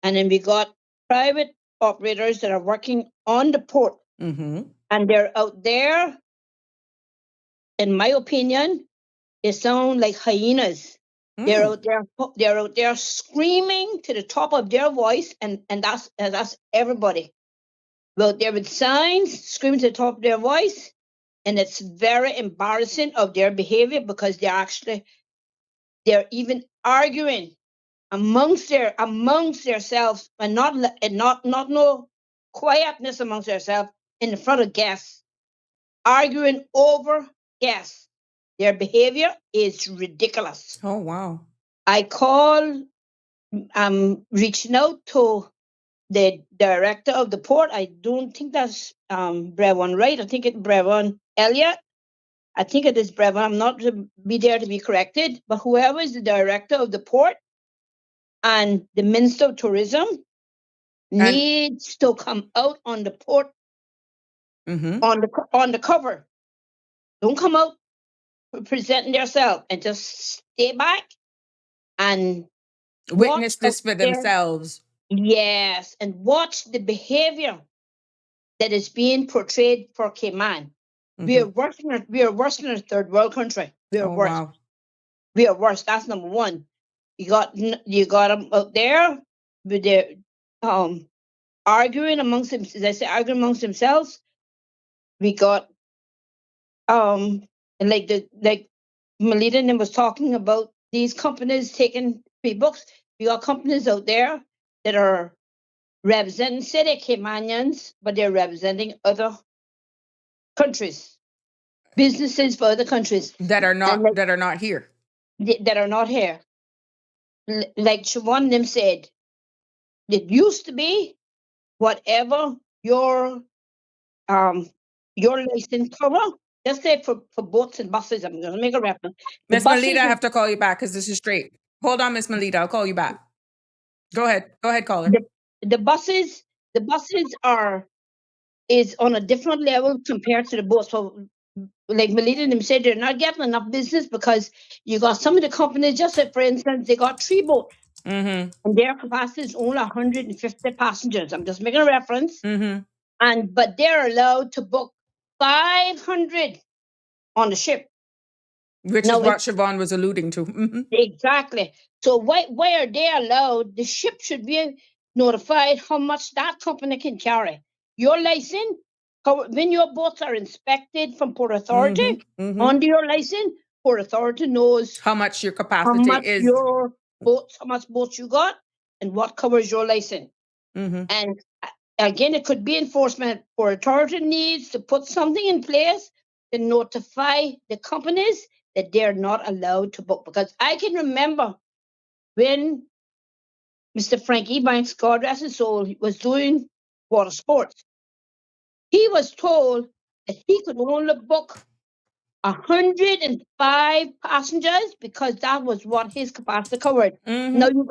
and then we got private operators that are working on the port, and they're out there. In my opinion, they sound like hyenas. They're out there. They're out there screaming to the top of their voice, and that's everybody. Well, there with signs screaming to the top of their voice, and it's very embarrassing of their behavior because they're even arguing amongst themselves, and not no quietness amongst themselves in front of guests, arguing over guests. Their behavior is ridiculous. Oh, wow. I call reaching out to the director of the port. I don't think that's Brevon, right? I think it's Brevon Elliott. I think it is Brevon. I'm not to be there to be corrected, but whoever is the director of the port and the Minister of Tourism needs to come out on the port on the cover. Don't come out presenting themselves, and just stay back and Witness watch this for themselves. Yes, and watch the behavior that is being portrayed for Cayman. We are worse than a third world country. We are worse. Wow. We are worse. That's number one. You got them out there with their arguing amongst them. They say arguing amongst themselves. We got like Melita was talking about these companies taking free books. We got companies out there that are representing, say they're Caymanians, but they're representing other countries, businesses for other countries That are not like, here. that are not here. Like Siobhan them said, it used to be whatever your license cover. Let's say for boats and buses. I'm going to make a reference. Miss Melita, I have to call you back because this is straight. Hold on, Miss Melita. I'll call you back. Go ahead. Go ahead, caller. The buses is on a different level compared to the boats. So, like Melita and them said, they're not getting enough business because you got some of the companies, just say for instance, they got 3 boats. And their capacity is only 150 passengers. I'm just making a reference. But they're allowed to book 500 on the ship. Which is Now, what Siobhan was alluding to. Mhm. exactly. So why are they allowed? The ship should be notified how much that company can carry. Your license, when your boats are inspected from Port Authority, under your license, Port Authority knows How much your how capacity much is. your boats, how much boats you got, and what covers your license. And again, it could be enforcement. Port Authority needs to put something in place to notify the companies that they're not allowed to book. Because I can remember when Mr. Frankie Banks, God rest his soul, was doing water sports, he was told that he could only book 105 passengers because that was what his capacity covered. Now you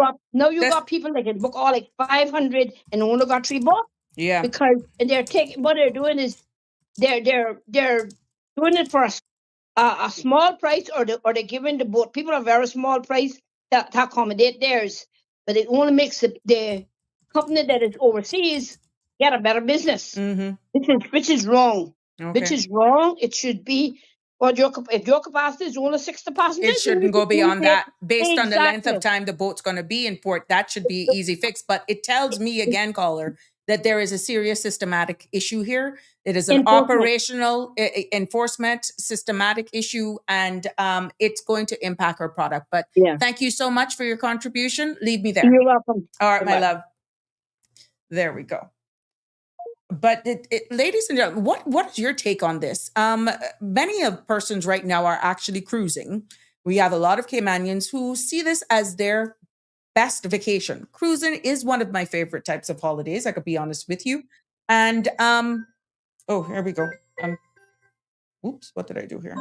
That's, got people that can book all like 500 and only got 3 booked yeah. because and they're taking what they're doing is they're doing it for a small price, or they're giving the boat people a very small price to accommodate theirs, but it only makes the company that is overseas get a better business, which is wrong. Which Okay. is wrong. It should be if your capacity is only 60 It passengers, then you shouldn't go should only beyond take that based on the length exactly of time the boat's going to be in port. That should be easy fix. But it tells me again, caller, that there is a serious systematic issue here. It is an enforcement. operational enforcement systematic issue, and it's going to impact our product. But Yeah, thank you so much for your contribution. Leave me there. you're welcome. All right, my Bye-bye. love. There we go. But ladies and gentlemen, what is your take on this? Many of persons right now are actually cruising. We have a lot of Caymanians who see this as their best vacation. Cruising is one of my favorite types of holidays. I could be honest with you. And oh, here we go. Oops, what did I do here?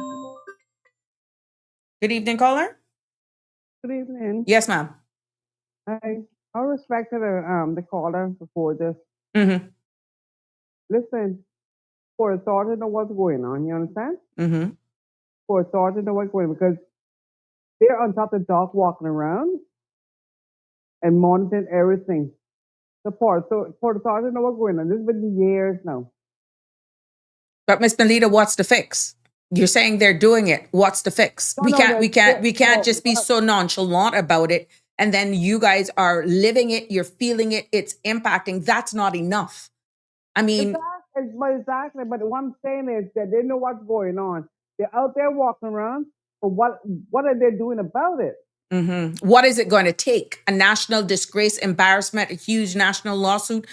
Good evening, caller. Good evening. Yes, ma'am. I respected the caller before this. Mm-hmm. Listen, for authority to know what's going on, you understand? Mm-hmm. For authority to know what's going on, because they're on top of the dock walking around and monitoring everything. So for authority to know what's going on. This has been years now. But Miss Melita, what's the fix? You're saying they're doing it. What's the fix? No, We no, can't, we can't, we can't no, just be so nonchalant about it. And then you guys are living it, you're feeling it, it's impacting. That's not enough. I mean, exactly. But what I'm saying is that they know what's going on. They're out there walking around, but what are they doing about it? what is it going to take? A national disgrace, embarrassment, a huge national lawsuit,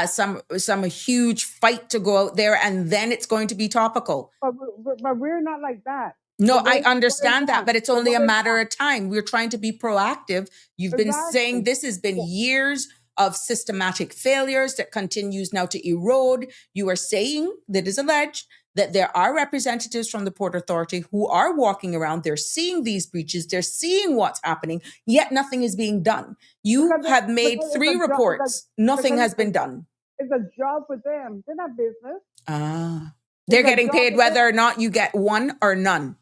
some huge fight to go out there, and then it's going to be topical. But we're not like that. No, So I what is understand that, that? but it's So only a what is matter that? of time. We're trying to be proactive. You've been saying Exactly. this has been years of systematic failures that continues now to erode. You are saying that is alleged that there are representatives from the Port Authority who are walking around. They're seeing these breaches. They're seeing what's happening, yet nothing is being done. You have made Because 3 reports. Nothing has been done. it's a job for them. They're not business. Ah, It's they're a getting job paid for whether them. or not you get one or none.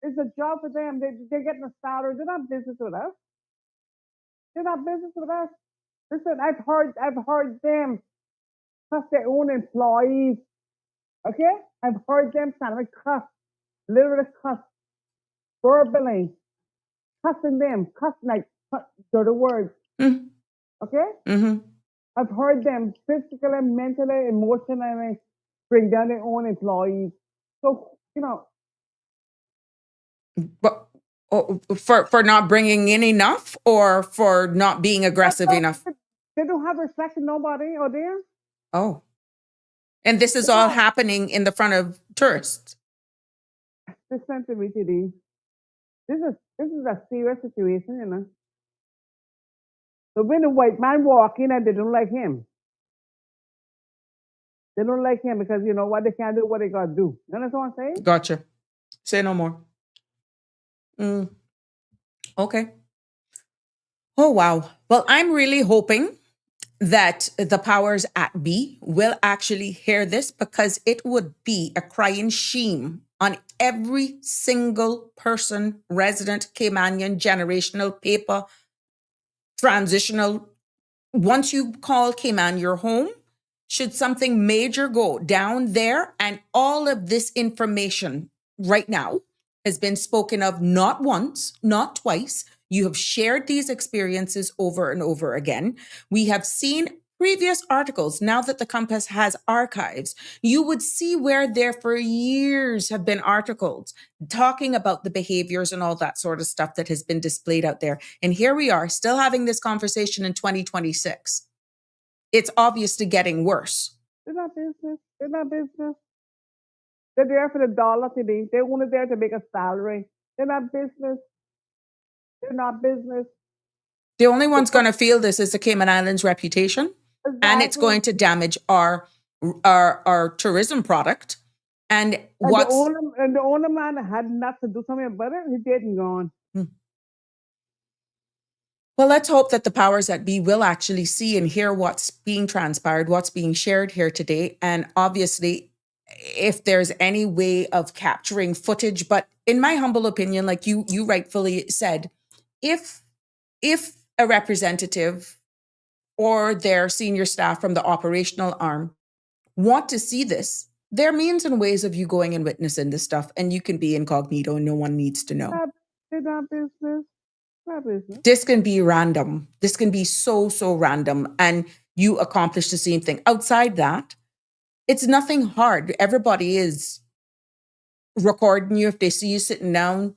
It's a job for them. They're getting a salary. They're not business with us. They're not business with us. Listen, I've heard them cuss their own employees. Okay? I've heard them stand up cuss, literally cuss, verbally, cussing them, cuss like dirty words. Mm-hmm. Okay? Mm-hmm. I've heard them physically, mentally, emotionally bring down their own employees. So, But for not bringing in enough, or for not being aggressive enough? they don't have respect for nobody or there. Oh, and this is They all don't. happening in the front of tourists. Listen to me today. This is a serious situation, you know. So when the white man walk in and they don't like him, they don't like him because you know what, they can't do what they gotta do. You understand what I'm saying? Gotcha. Say no more. Okay. Oh, wow. Well, I'm really hoping that the powers at be will actually hear this, because it would be a crying shame on every single person, resident, Caymanian, generational, paper, transitional. Once you call Cayman your home, should something major go down there and all of this information right now has been spoken of not once, not twice. You have shared these experiences over and over again. We have seen previous articles. Now that the Compass has archives, you would see where there for years have been articles talking about the behaviors and all that sort of stuff that has been displayed out there. And here we are still having this conversation in 2026. It's obviously getting worse. They're not business. They're not business. They're there for the dollar today. They're only there to make a salary. They're not business. They're not business. The only one's going to feel this is the Cayman Islands' reputation, and it's Exactly. going to damage our tourism product. And And what's the owner man had enough to do something about it. He dead and gone. well, let's hope that the powers that be will actually see and hear what's being transpired, what's being shared here today, and obviously, if there's any way of capturing footage. But in my humble opinion, like you rightfully said, if a representative or their senior staff from the operational arm want to see this, there are means and ways of you going and witnessing this stuff, and you can be incognito and no one needs to know. They're not business. Not business. This can be random. This can be so random, and you accomplish the same thing. Outside that, it's nothing hard. Everybody is recording you if they see you sitting down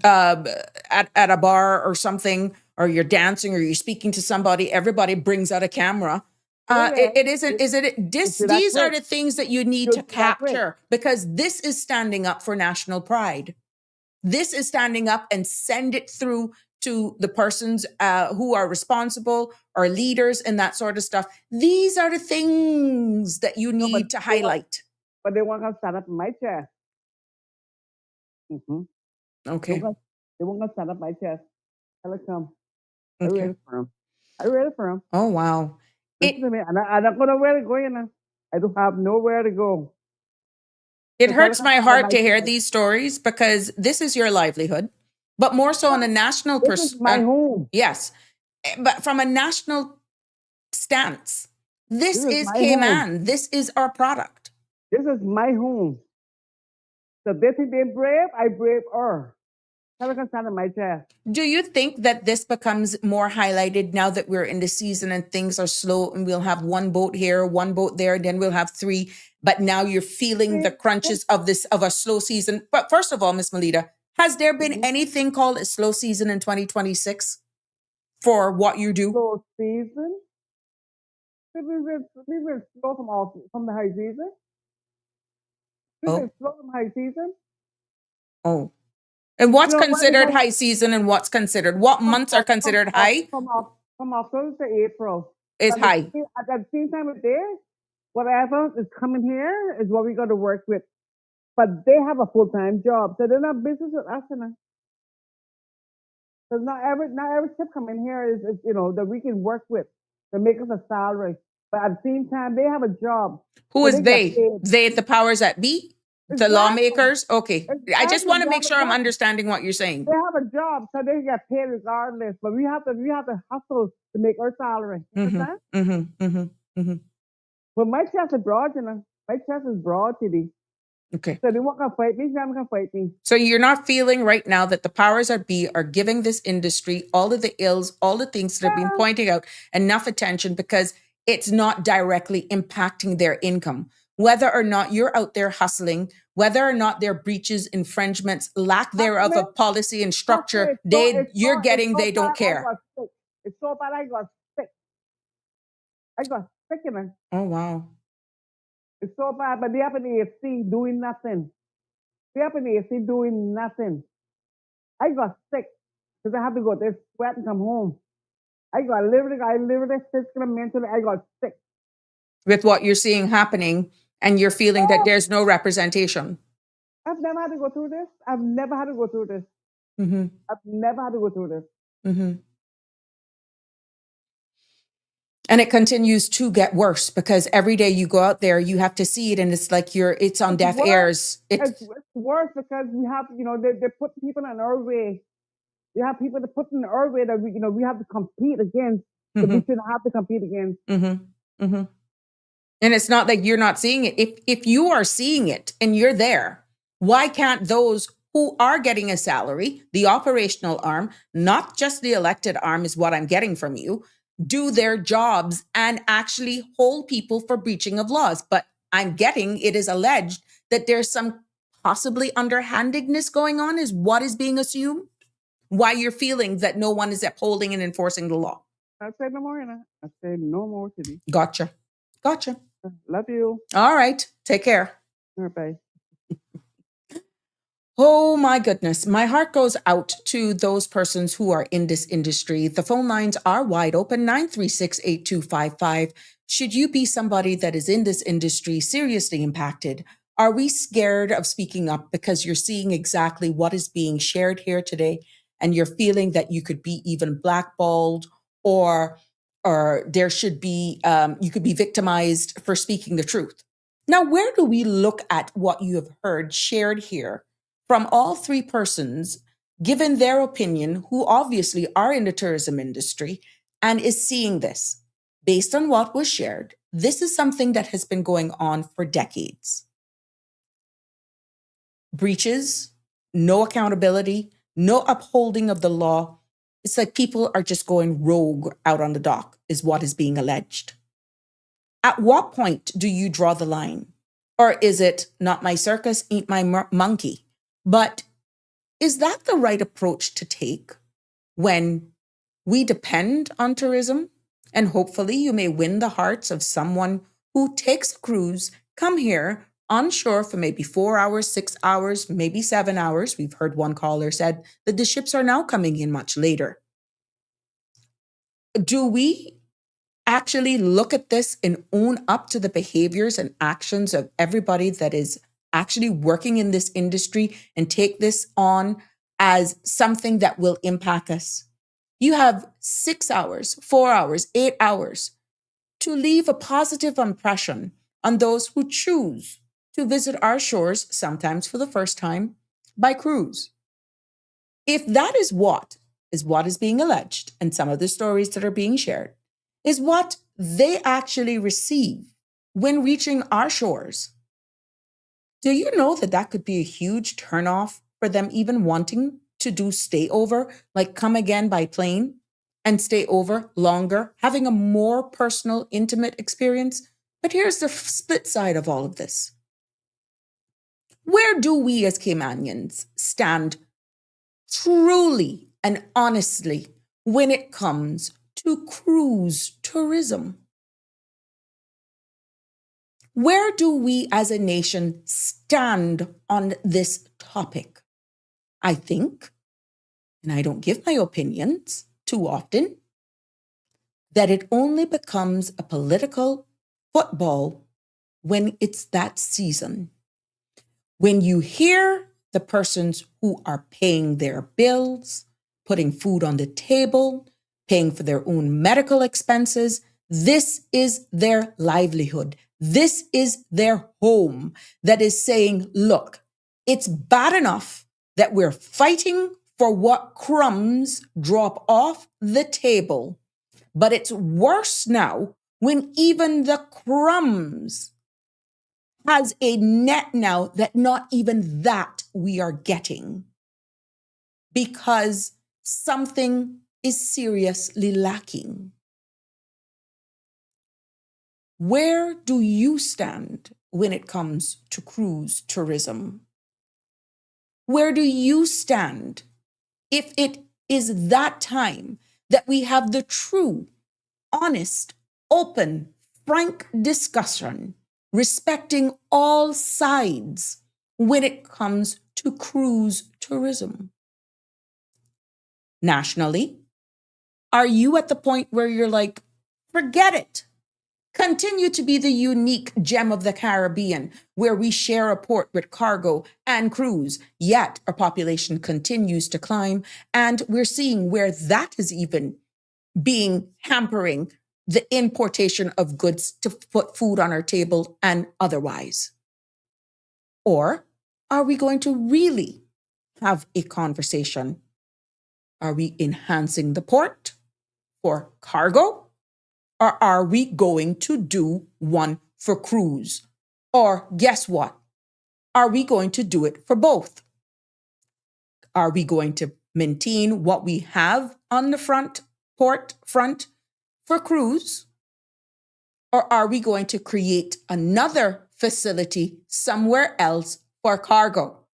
at a bar or something, or you're dancing or you're speaking to somebody. Everybody brings out a camera. It isn't. Is it? These are the things that you need to capture, because this is standing up for national pride. This is standing up and send it through to the persons who are responsible or leaders and that sort of stuff. These are the things that you need to highlight. But they want to stand up in my chair. Mm-hmm. Okay. They want to stand up my chest. Tell it come. Okay. I'm ready for him. I'm ready for him. Oh, wow. Listen to me. I'm not going to where to go, you know. I don't have nowhere to go. It hurts my heart to hear these stories, because this is your livelihood, but more so on a national perspective. This is my home. Yes. But from a national stance, this is Cayman. This is our product. This is my home. So they think they're brave, I brave her. Tell her to stand in my chair. Do you think that this becomes more highlighted now that we're in the season and things are slow, and we'll have one boat here, one boat there, and then we'll have three? But now you're feeling the crunches of a slow season. But first of all, Miss Melita, has there been anything called a slow season in 2026 for what you do? Slow season? We've been slow from the high season. We've been slow from high season. Oh. And what's considered high season and what's considered? What months are considered high? From October to April. Is high. At the same time of day, whatever is coming here is what we got to work with. But they have a full-time job, so they're not business with us, you know. Because not every ship coming here is that we can work with to make us a salary. But at the same time, they have a job. Who is they? They, the powers that be? The lawmakers? Okay. Exactly. I just want to make sure I'm understanding what you're saying. They have a job, so they get paid regardless. But we have to hustle to make our salary. Understand? But my chest is broad, you know. My chest is broad today. Okay. So they won't gonna fight me. They're not gonna fight me. So you're not feeling right now that the powers that be are giving this industry all of the ills, all the things that have been pointing out, enough attention, because it's not directly impacting their income. Whether or not you're out there hustling, whether or not there are breaches, infringements, lack thereof of policy and structure, they don't care. It's so bad I got sick. I got sick, you know. Oh, wow. It's so bad, but they have an AFC doing nothing. They have an AFC doing nothing. I got sick because I have to go there, sweat and come home. I literally, physically, mentally, I got sick. With what you're seeing happening, and you're feeling that there's no representation. I've never had to go through this. I've never had to go through this. I've never had to go through this. And it continues to get worse, because every day you go out there, you have to see it, and it's like it's on deaf ears. It's worse because we have, they're putting people in our way. You have people that put in our way that we have to compete against. That we shouldn't have to compete against. And it's not like you're not seeing it. If you are seeing it and you're there, Why can't those who are getting a salary, the operational arm, not just the elected arm, is what I'm getting from you, do their jobs and actually hold people for breaching of laws? But I'm getting it is alleged that there's some possibly underhandedness going on, is what is being assumed. Why you're feeling that no one is upholding and enforcing the law. I said no more, Anna. I said no more today. Gotcha. Gotcha. Love you. All right. Take care. Bye. Oh my goodness. My heart goes out to those persons who are in this industry. The phone lines are wide open, 936-8255. Should you be somebody that is in this industry seriously impacted? Are we scared of speaking up because you're seeing exactly what is being shared here today and you're feeling that you could be even blackballed or there should be you could be victimized for speaking the truth? Now, where do we look at what you have heard shared here from all three persons, given their opinion, who obviously are in the tourism industry and is seeing this? Based on what was shared, this is something that has been going on for decades. Breaches, no accountability, no upholding of the law. It's like people are just going rogue out on the dock, is what is being alleged. At what point do you draw the line? Or is it not my circus, eat my monkey? But is that the right approach to take when we depend on tourism? And hopefully you may win the hearts of someone who takes a cruise, come here on shore for maybe 4 hours, 6 hours, maybe 7 hours. We've heard one caller said that the ships are now coming in much later. Do we actually look at this and own up to the behaviors and actions of everybody that is actually working in this industry and take this on as something that will impact us? You have 6 hours, 4 hours, 8 hours to leave a positive impression on those who choose to visit our shores, sometimes for the first time, by cruise. If that is what is being alleged, and some of the stories that are being shared, is what they actually receive when reaching our shores, do you know that that could be a huge turnoff for them even wanting to do stay over, like come again by plane and stay over longer, having a more personal, intimate experience? But here's the split side of all of this. Where do we as Caymanians stand truly and honestly when it comes to cruise tourism? Where do we as a nation stand on this topic? I think, and I don't give my opinions too often, that it only becomes a political football when it's that season. When you hear the persons who are paying their bills, putting food on the table, paying for their own medical expenses, this is their livelihood. This is their home that is saying, look, it's bad enough that we're fighting for what crumbs drop off the table, but it's worse now when even the crumbs has a net now that not even that we are getting because something is seriously lacking. Where do you stand when it comes to cruise tourism? Where do you stand if it is that time that we have the true, honest, open, frank discussion, respecting all sides when it comes to cruise tourism? Nationally, are you at the point where you're like, forget it? Continue to be the unique gem of the Caribbean, where we share a port with cargo and cruise, yet our population continues to climb. And we're seeing where that is even being hampering the importation of goods to put food on our table and otherwise. Or are we going to really have a conversation? Are we enhancing the port for cargo? Or are we going to do one for cruise? Or guess what? are we going to do it for both? Are we going to maintain what we have on the port front for cruise? Or are we going to create another facility somewhere else for cargo?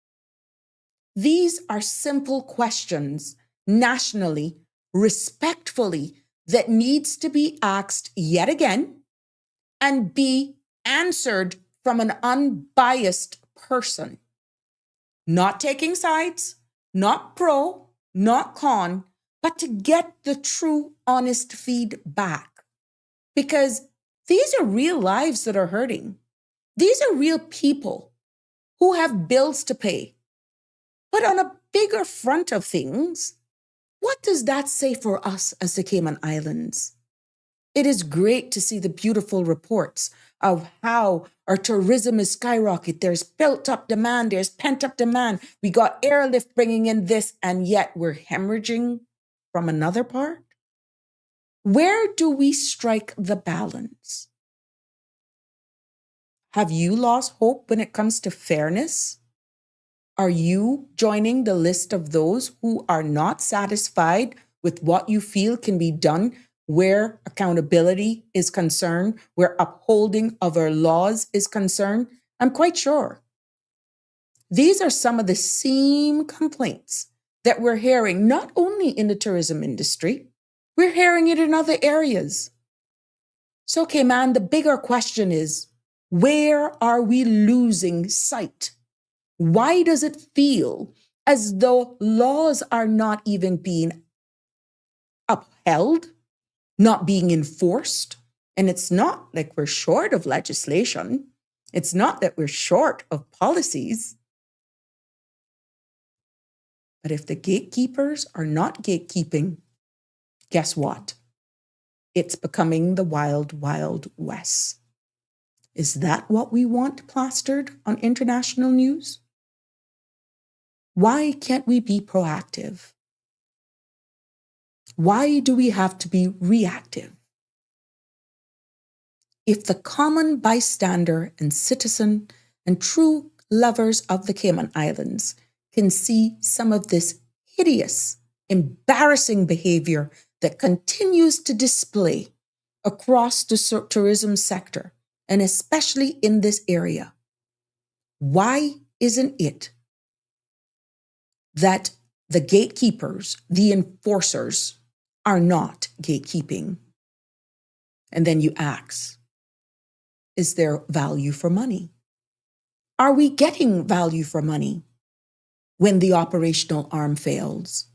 These are simple questions nationally, respectfully, that needs to be asked yet again and be answered from an unbiased person. Not taking sides, not pro, not con, but to get the true, honest feedback. Because these are real lives that are hurting. These are real people who have bills to pay. But on a bigger front of things, what does that say for us as the Cayman Islands? It is great to see the beautiful reports of how our tourism is skyrocketing. There's built up demand, there's pent up demand. We got airlift bringing in this, and yet we're hemorrhaging from another part. Where do we strike the balance? Have you lost hope when it comes to fairness? Are you joining the list of those who are not satisfied with what you feel can be done where accountability is concerned, where upholding of our laws is concerned? I'm quite sure. These are some of the same complaints that we're hearing, not only in the tourism industry, we're hearing it in other areas. So, Cayman, the bigger question is, where are we losing sight? Why does it feel as though laws are not even being upheld, not being enforced? And it's not like we're short of legislation. It's not that we're short of policies. But if the gatekeepers are not gatekeeping, guess what? It's becoming the wild, wild west. Is that what we want plastered on international news? Why can't we be proactive? Why do we have to be reactive? If the common bystander and citizen and true lovers of the Cayman Islands can see some of this hideous, embarrassing behavior that continues to display across the tourism sector, and especially in this area, why isn't it that the gatekeepers, the enforcers, are not gatekeeping? And then you ask, is there value for money? Are we getting value for money when the operational arm fails?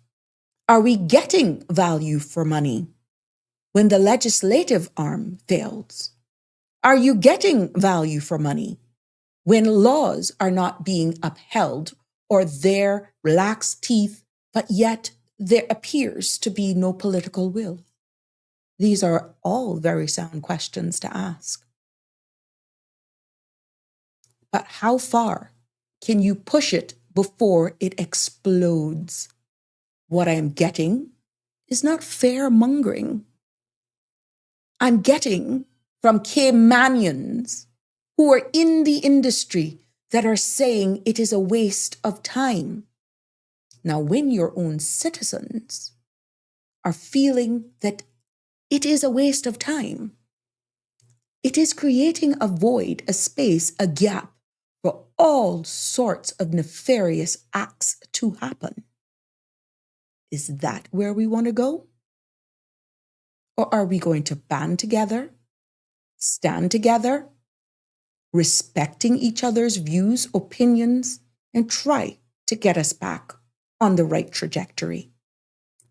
Are we getting value for money when the legislative arm fails? Are you getting value for money when laws are not being upheld or there lacks teeth, but yet there appears to be no political will? These are all very sound questions to ask. But how far can you push it before it explodes? What I'm getting is not fair mongering. I'm getting from Caymanians who are in the industry that are saying it is a waste of time. Now, when your own citizens are feeling that it is a waste of time, it is creating a void, a space, a gap for all sorts of nefarious acts to happen. Is that where we want to go? Or are we going to band together, stand together, respecting each other's views, opinions, and try to get us back on the right trajectory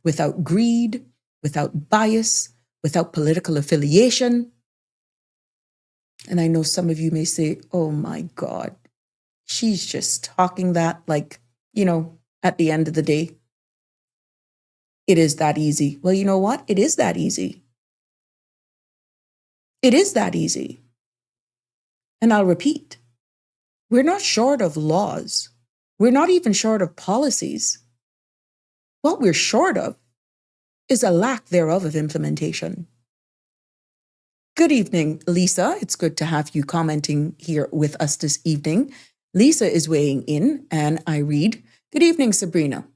without greed, without bias, without political affiliation? And I know some of you may say, oh my God, she's just talking that like, at the end of the day, it is that easy. Well, you know what? It is that easy. It is that easy. And I'll repeat, we're not short of laws. We're not even short of policies. What we're short of is a lack thereof of implementation. Good evening, Lisa. It's good to have you commenting here with us this evening. Lisa is weighing in, and I read, "Good evening, Sabrina.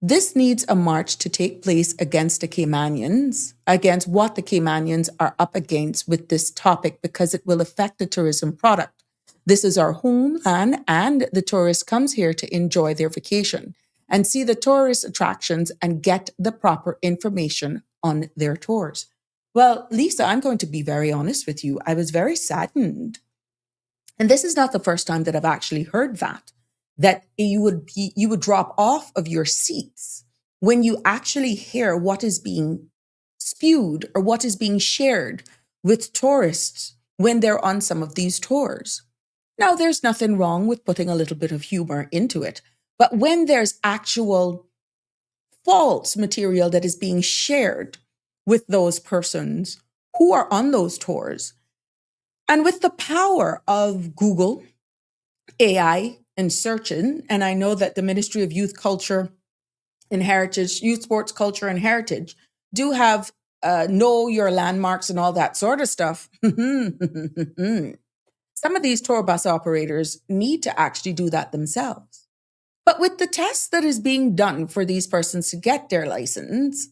This needs a march to take place against the Caymanians, against what the Caymanians are up against with this topic, because it will affect the tourism product. This is our homeland, and the tourist comes here to enjoy their vacation and see the tourist attractions and get the proper information on their tours." Well, Lisa, I'm going to be very honest with you. I was very saddened. And this is not the first time that I've actually heard that you would drop off of your seats when you actually hear what is being spewed or what is being shared with tourists when they're on some of these tours. Now, there's nothing wrong with putting a little bit of humor into it, but when there's actual false material that is being shared with those persons who are on those tours, and with the power of Google, AI, and searching, and I know that the Ministry of Youth Culture and Heritage, Youth Sports Culture and Heritage do have know your landmarks and all that sort of stuff. Some of these tour bus operators need to actually do that themselves. But with the test that is being done for these persons to get their license,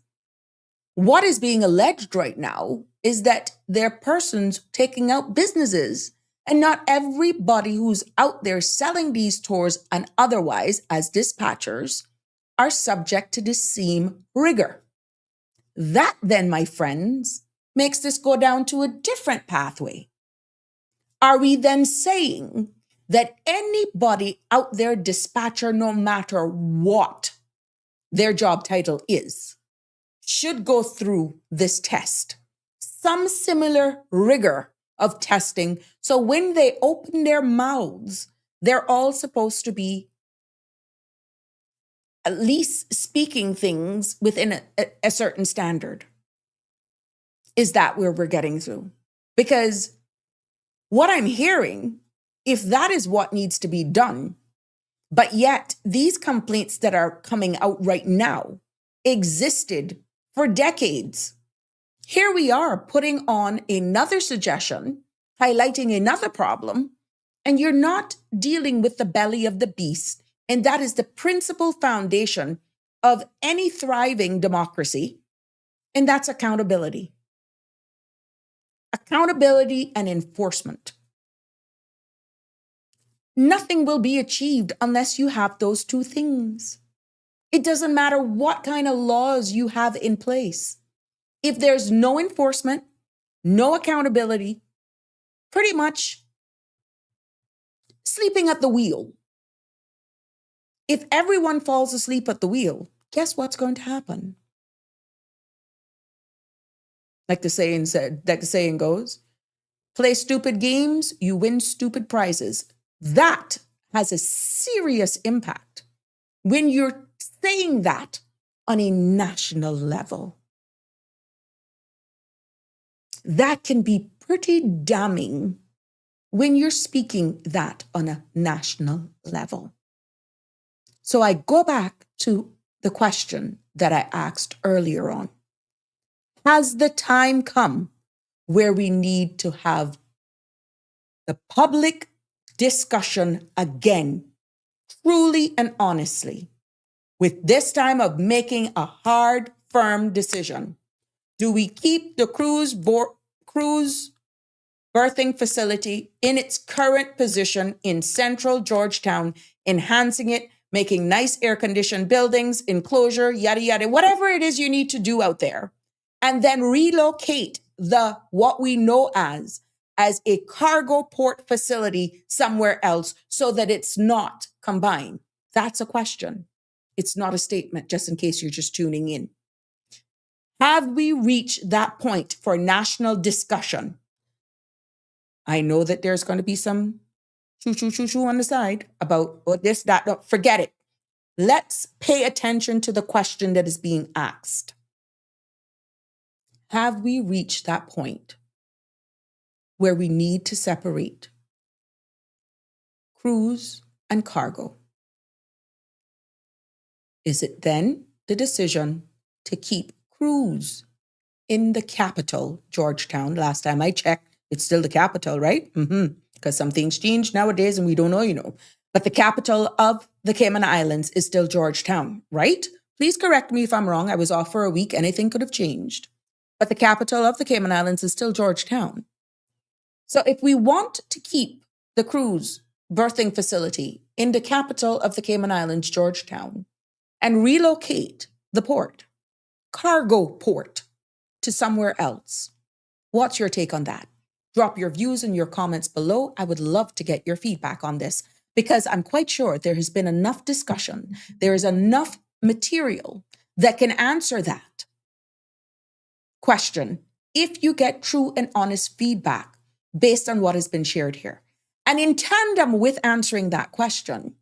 what is being alleged right now is that they're persons taking out businesses, and not everybody who's out there selling these tours and otherwise as dispatchers are subject to the same rigor. That then, my friends, makes this go down to a different pathway. Are we then saying that anybody out there, dispatcher, no matter what their job title is, should go through this test, some similar rigor of testing? So when they open their mouths, they're all supposed to be at least speaking things within a certain standard. Is that where we're getting through? Because what I'm hearing, if that is what needs to be done, but yet these complaints that are coming out right now existed for decades. Here we are putting on another suggestion, highlighting another problem, and you're not dealing with the belly of the beast. And that is the principal foundation of any thriving democracy, and that's accountability. Accountability and enforcement. Nothing will be achieved unless you have those two things. It doesn't matter what kind of laws you have in place. If there's no enforcement, no accountability, pretty much sleeping at the wheel. If everyone falls asleep at the wheel, guess what's going to happen? Like the saying goes, play stupid games, you win stupid prizes. That has a serious impact when you're saying that on a national level. That can be pretty damning when you're speaking that on a national level. So I go back to the question that I asked earlier on. Has the time come where we need to have the public discussion again, truly and honestly, with this time of making a hard, firm decision? Do we keep the cruise birthing facility in its current position in central Georgetown, enhancing it, making nice air-conditioned buildings, enclosure, yada, yada, whatever it is you need to do out there, and then relocate what we know as a cargo port facility somewhere else so that it's not combined? That's a question. It's not a statement, just in case you're just tuning in. Have we reached that point for national discussion? I know that there's going to be some choo on the side about this, that, no, forget it. Let's pay attention to the question that is being asked. Have we reached that point where we need to separate cruise and cargo? Is it then the decision to keep cruise in the capital, Georgetown? Last time I checked, it's still the capital, right? Because some things change nowadays and we don't know, But the capital of the Cayman Islands is still Georgetown, right? Please correct me if I'm wrong. I was off for a week. Anything could have changed. But the capital of the Cayman Islands is still Georgetown. So if we want to keep the cruise berthing facility in the capital of the Cayman Islands, Georgetown, and relocate the port, cargo port, to somewhere else, what's your take on that? Drop your views and your comments below. I would love to get your feedback on this because I'm quite sure there has been enough discussion. There is enough material that can answer that question if you get true and honest feedback based on what has been shared here. And in tandem with answering that question,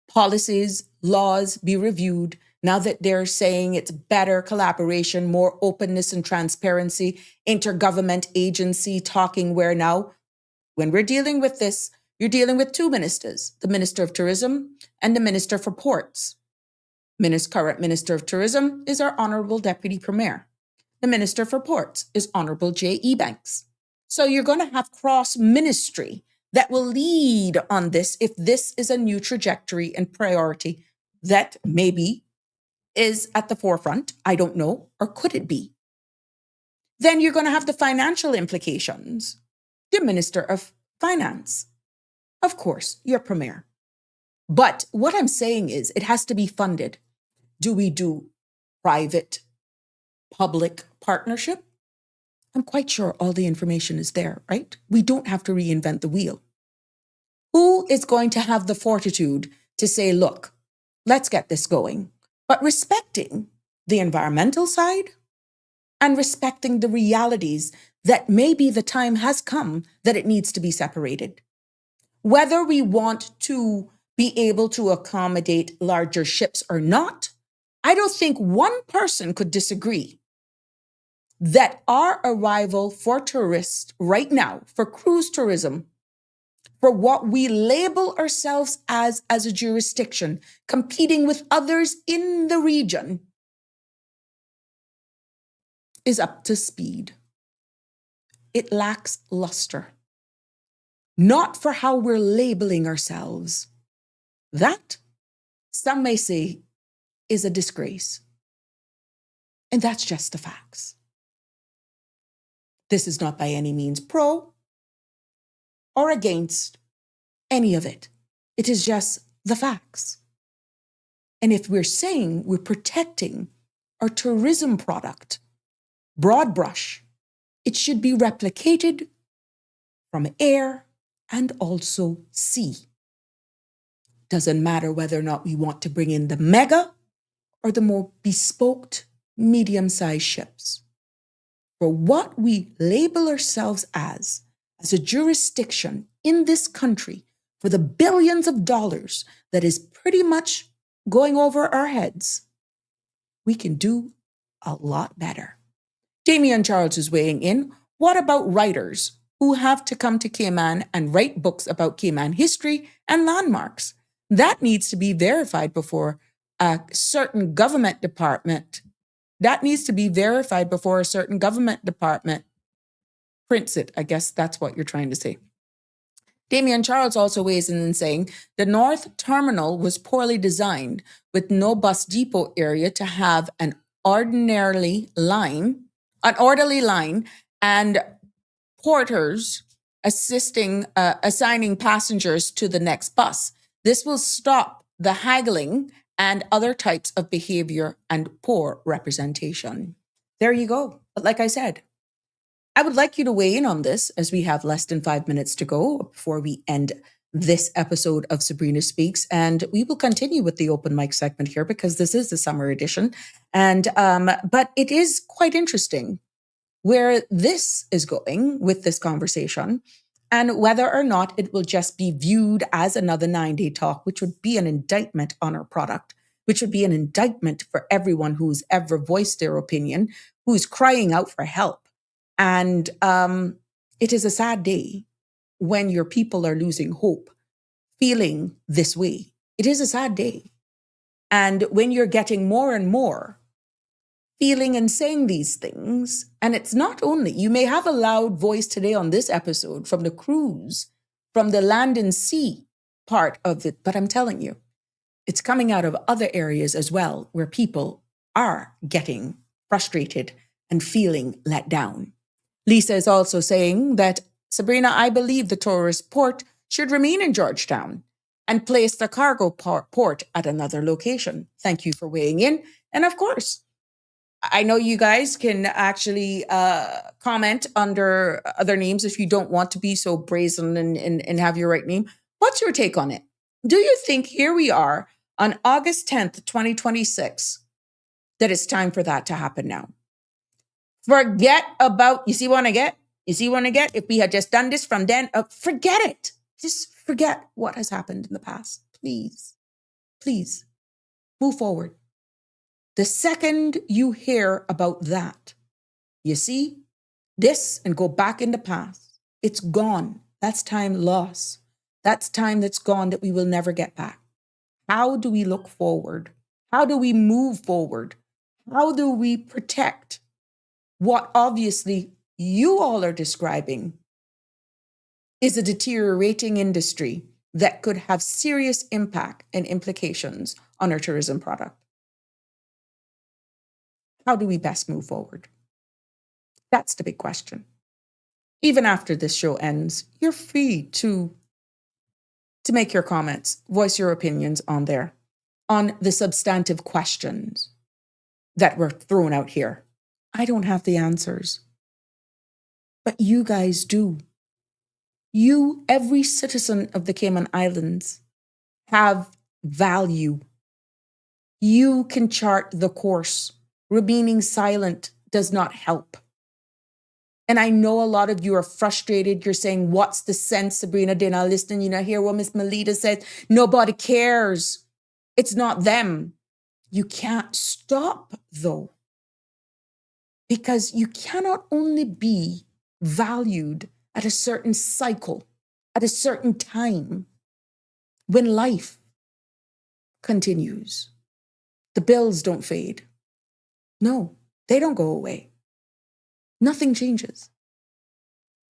policies, laws be reviewed now that they're saying it's better collaboration, more openness and transparency, intergovernment agency talking where now, when we're dealing with this, you're dealing with two ministers, the Minister of Tourism and the Minister for Ports. Current Minister of Tourism is our Honorable Deputy Premier. The Minister for Ports is Honorable J.E. Banks. So you're going to have cross-ministry that will lead on this if this is a new trajectory and priority that maybe is at the forefront. I don't know. Or could it be? Then you're going to have the financial implications. The Minister of Finance. Of course, your Premier. But what I'm saying is it has to be funded. Do we do private-public partnership? I'm quite sure all the information is there, right? We don't have to reinvent the wheel. Who is going to have the fortitude to say, look, let's get this going, but respecting the environmental side and respecting the realities that maybe the time has come that it needs to be separated. Whether we want to be able to accommodate larger ships or not, I don't think one person could disagree that our arrival for tourists right now, for cruise tourism, for what we label ourselves as a jurisdiction, competing with others in the region, is up to speed. It lacks luster. Not for how we're labeling ourselves. That, some may say, is a disgrace. And that's just the facts. This is not by any means pro or against any of it. It is just the facts. And if we're saying we're protecting our tourism product, broad brush, it should be replicated from air and also sea. Doesn't matter whether or not we want to bring in the mega or the more bespoke, medium-sized ships. For what we label ourselves as a jurisdiction in this country, for the billions of dollars that is pretty much going over our heads, we can do a lot better. Damian Charles is weighing in. What about writers who have to come to Cayman and write books about Cayman history and landmarks? That needs to be verified before a certain government department. Prints it. I guess that's what you're trying to say. Damian Charles also weighs in saying the North Terminal was poorly designed with no bus depot area to have an orderly line and porters assigning passengers to the next bus. This will stop the haggling and other types of behavior and poor representation. There you go. But like I said, I would like you to weigh in on this as we have less than 5 minutes to go before we end this episode of Sabrina Speaks. And we will continue with the open mic segment here because this is the summer edition. And but it is quite interesting where this is going with this conversation and whether or not it will just be viewed as another 9-day talk, which would be an indictment on our product, which would be an indictment for everyone who's ever voiced their opinion, who's crying out for help. And it is a sad day when your people are losing hope, feeling this way. It is a sad day. And when you're getting more and more feeling and saying these things, and it's not only, you may have a loud voice today on this episode from the cruise, from the land and sea part of it, but I'm telling you, it's coming out of other areas as well where people are getting frustrated and feeling let down. Lisa is also saying that, Sabrina, I believe the tourist port should remain in Georgetown and place the cargo port at another location. Thank you for weighing in. And of course, I know you guys can actually comment under other names if you don't want to be so brazen and have your right name. What's your take on it? Do you think here we are on August 10th, 2026, that it's time for that to happen now? Forget about, you see what I get? You see what I get? If we had just done this from then, forget it. Just forget what has happened in the past. Please, please move forward. The second you hear about that, you see this and go back in the past, it's gone. That's time lost. That's time that's gone that we will never get back. How do we look forward? How do we move forward? How do we protect what obviously you all are describing is a deteriorating industry that could have serious impact and implications on our tourism product? How do we best move forward? That's the big question. Even after this show ends, you're free to make your comments, voice your opinions on there, on the substantive questions that were thrown out here. I don't have the answers, but you guys do. You, every citizen of the Cayman Islands, have value. You can chart the course. Remaining silent does not help. And I know a lot of you are frustrated. You're saying, what's the sense, Sabrina? They're not listening. You know, hear what Miss Melita said. Nobody cares. It's not them. You can't stop, though, because you cannot only be valued at a certain cycle, at a certain time, when life continues. The bills don't fade. No, they don't go away. Nothing changes.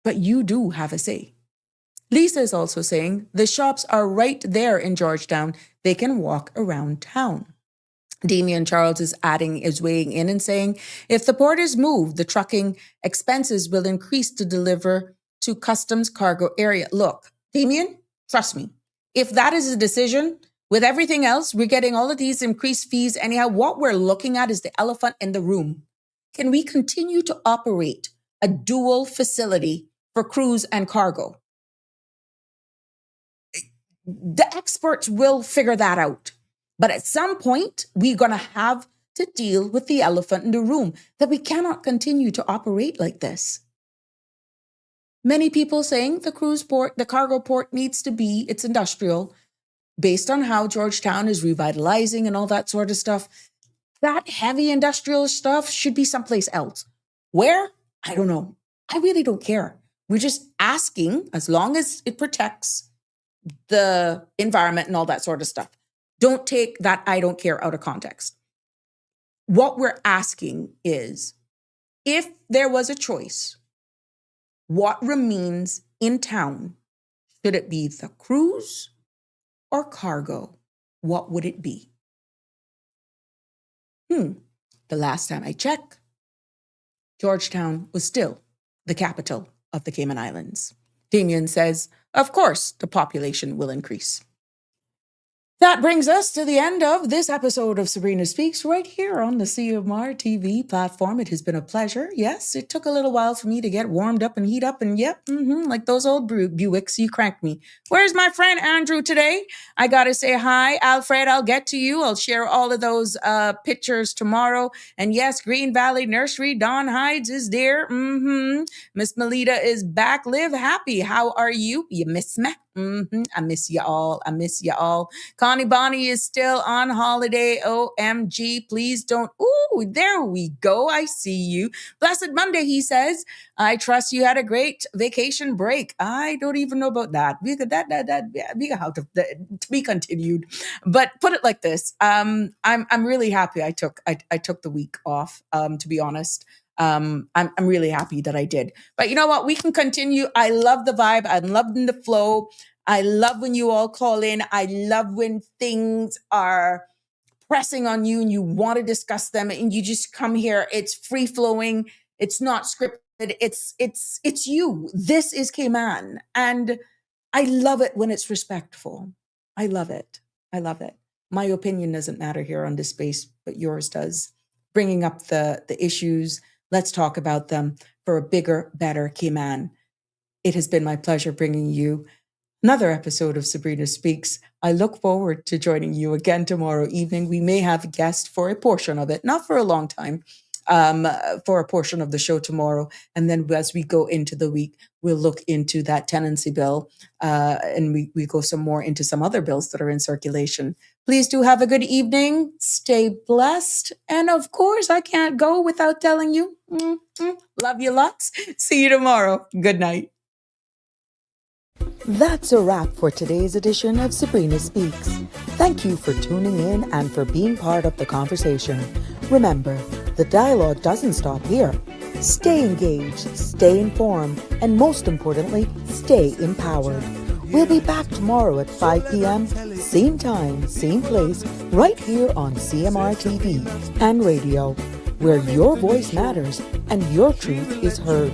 But you do have a say. Lisa is also saying the shops are right there in Georgetown. They can walk around town. Damian Charles is weighing in and saying, if the port is moved, the trucking expenses will increase to deliver to customs cargo area. Look, Damian, trust me, if that is a decision, with everything else, we're getting all of these increased fees anyhow. What we're looking at is the elephant in the room. Can we continue to operate a dual facility for cruise and cargo? The experts will figure that out. But at some point, we're going to have to deal with the elephant in the room, that we cannot continue to operate like this. Many people saying the cruise port, the cargo port needs to be, it's industrial, based on how Georgetown is revitalizing and all that sort of stuff. That heavy industrial stuff should be someplace else. Where? I don't know. I really don't care. We're just asking, as long as it protects the environment and all that sort of stuff. Don't take that I don't care out of context. What we're asking is, if there was a choice, what remains in town? Should it be the cruise or cargo? What would it be? The last time I checked, Georgetown was still the capital of the Cayman Islands. Damien says, of course, the population will increase. That brings us to the end of this episode of Sabrina Speaks right here on the CMR TV platform. It has been a pleasure. Yes, it took a little while for me to get warmed up and heat up. And yep, like those old Buicks, you cranked me. Where's my friend Andrew today? I got to say hi. Alfred, I'll get to you. I'll share all of those pictures tomorrow. And yes, Green Valley Nursery, Don Hides is there. Miss Melita is back. Live happy. How are you? You miss me? I miss you all. I miss you all. Connie Bonnie is still on holiday. OMG, please don't. Ooh, there we go. I see you. Blessed Monday, he says. I trust you had a great vacation break. I don't even know about that. We have to be continued. But put it like this. I'm really happy I took the week off, to be honest. I'm really happy that I did. But you know what? We can continue. I love the vibe. I'm loving the flow. I love when you all call in. I love when things are pressing on you and you want to discuss them and you just come here. It's free flowing. It's not scripted. It's you. This is K-Man. And I love it when it's respectful. I love it. I love it. My opinion doesn't matter here on this space, but yours does. Bringing up the issues, let's talk about them for a bigger, better K-Man. It has been my pleasure bringing you another episode of Sabrina Speaks. I look forward to joining you again tomorrow evening. We may have a guest for a portion of it, not for a long time, for a portion of the show tomorrow. And then as we go into the week, we'll look into that tenancy bill and we go some more into some other bills that are in circulation. Please do have a good evening. Stay blessed. And of course, I can't go without telling you, love you lots. See you tomorrow. Good night. That's a wrap for today's edition of Sabrina Speaks. Thank you for tuning in and for being part of the conversation. Remember, the dialogue doesn't stop here. Stay engaged, stay informed, and most importantly, stay empowered. We'll be back tomorrow at 5 p.m., same time, same place, right here on CMR TV and radio, where your voice matters and your truth is heard.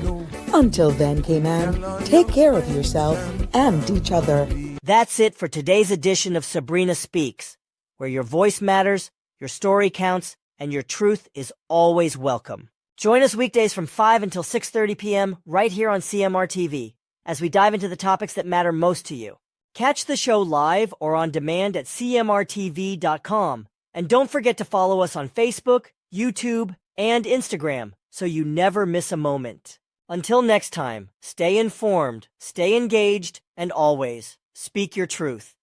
Until then, K-Man, take care of yourself and each other. That's it for today's edition of Sabrina Speaks, where your voice matters, your story counts, and your truth is always welcome. Join us weekdays from 5 until 6:30 p.m. right here on CMR TV as we dive into the topics that matter most to you. Catch the show live or on demand at cmrtv.com. And don't forget to follow us on Facebook, YouTube, and Instagram so you never miss a moment. Until next time, stay informed, stay engaged, and always speak your truth.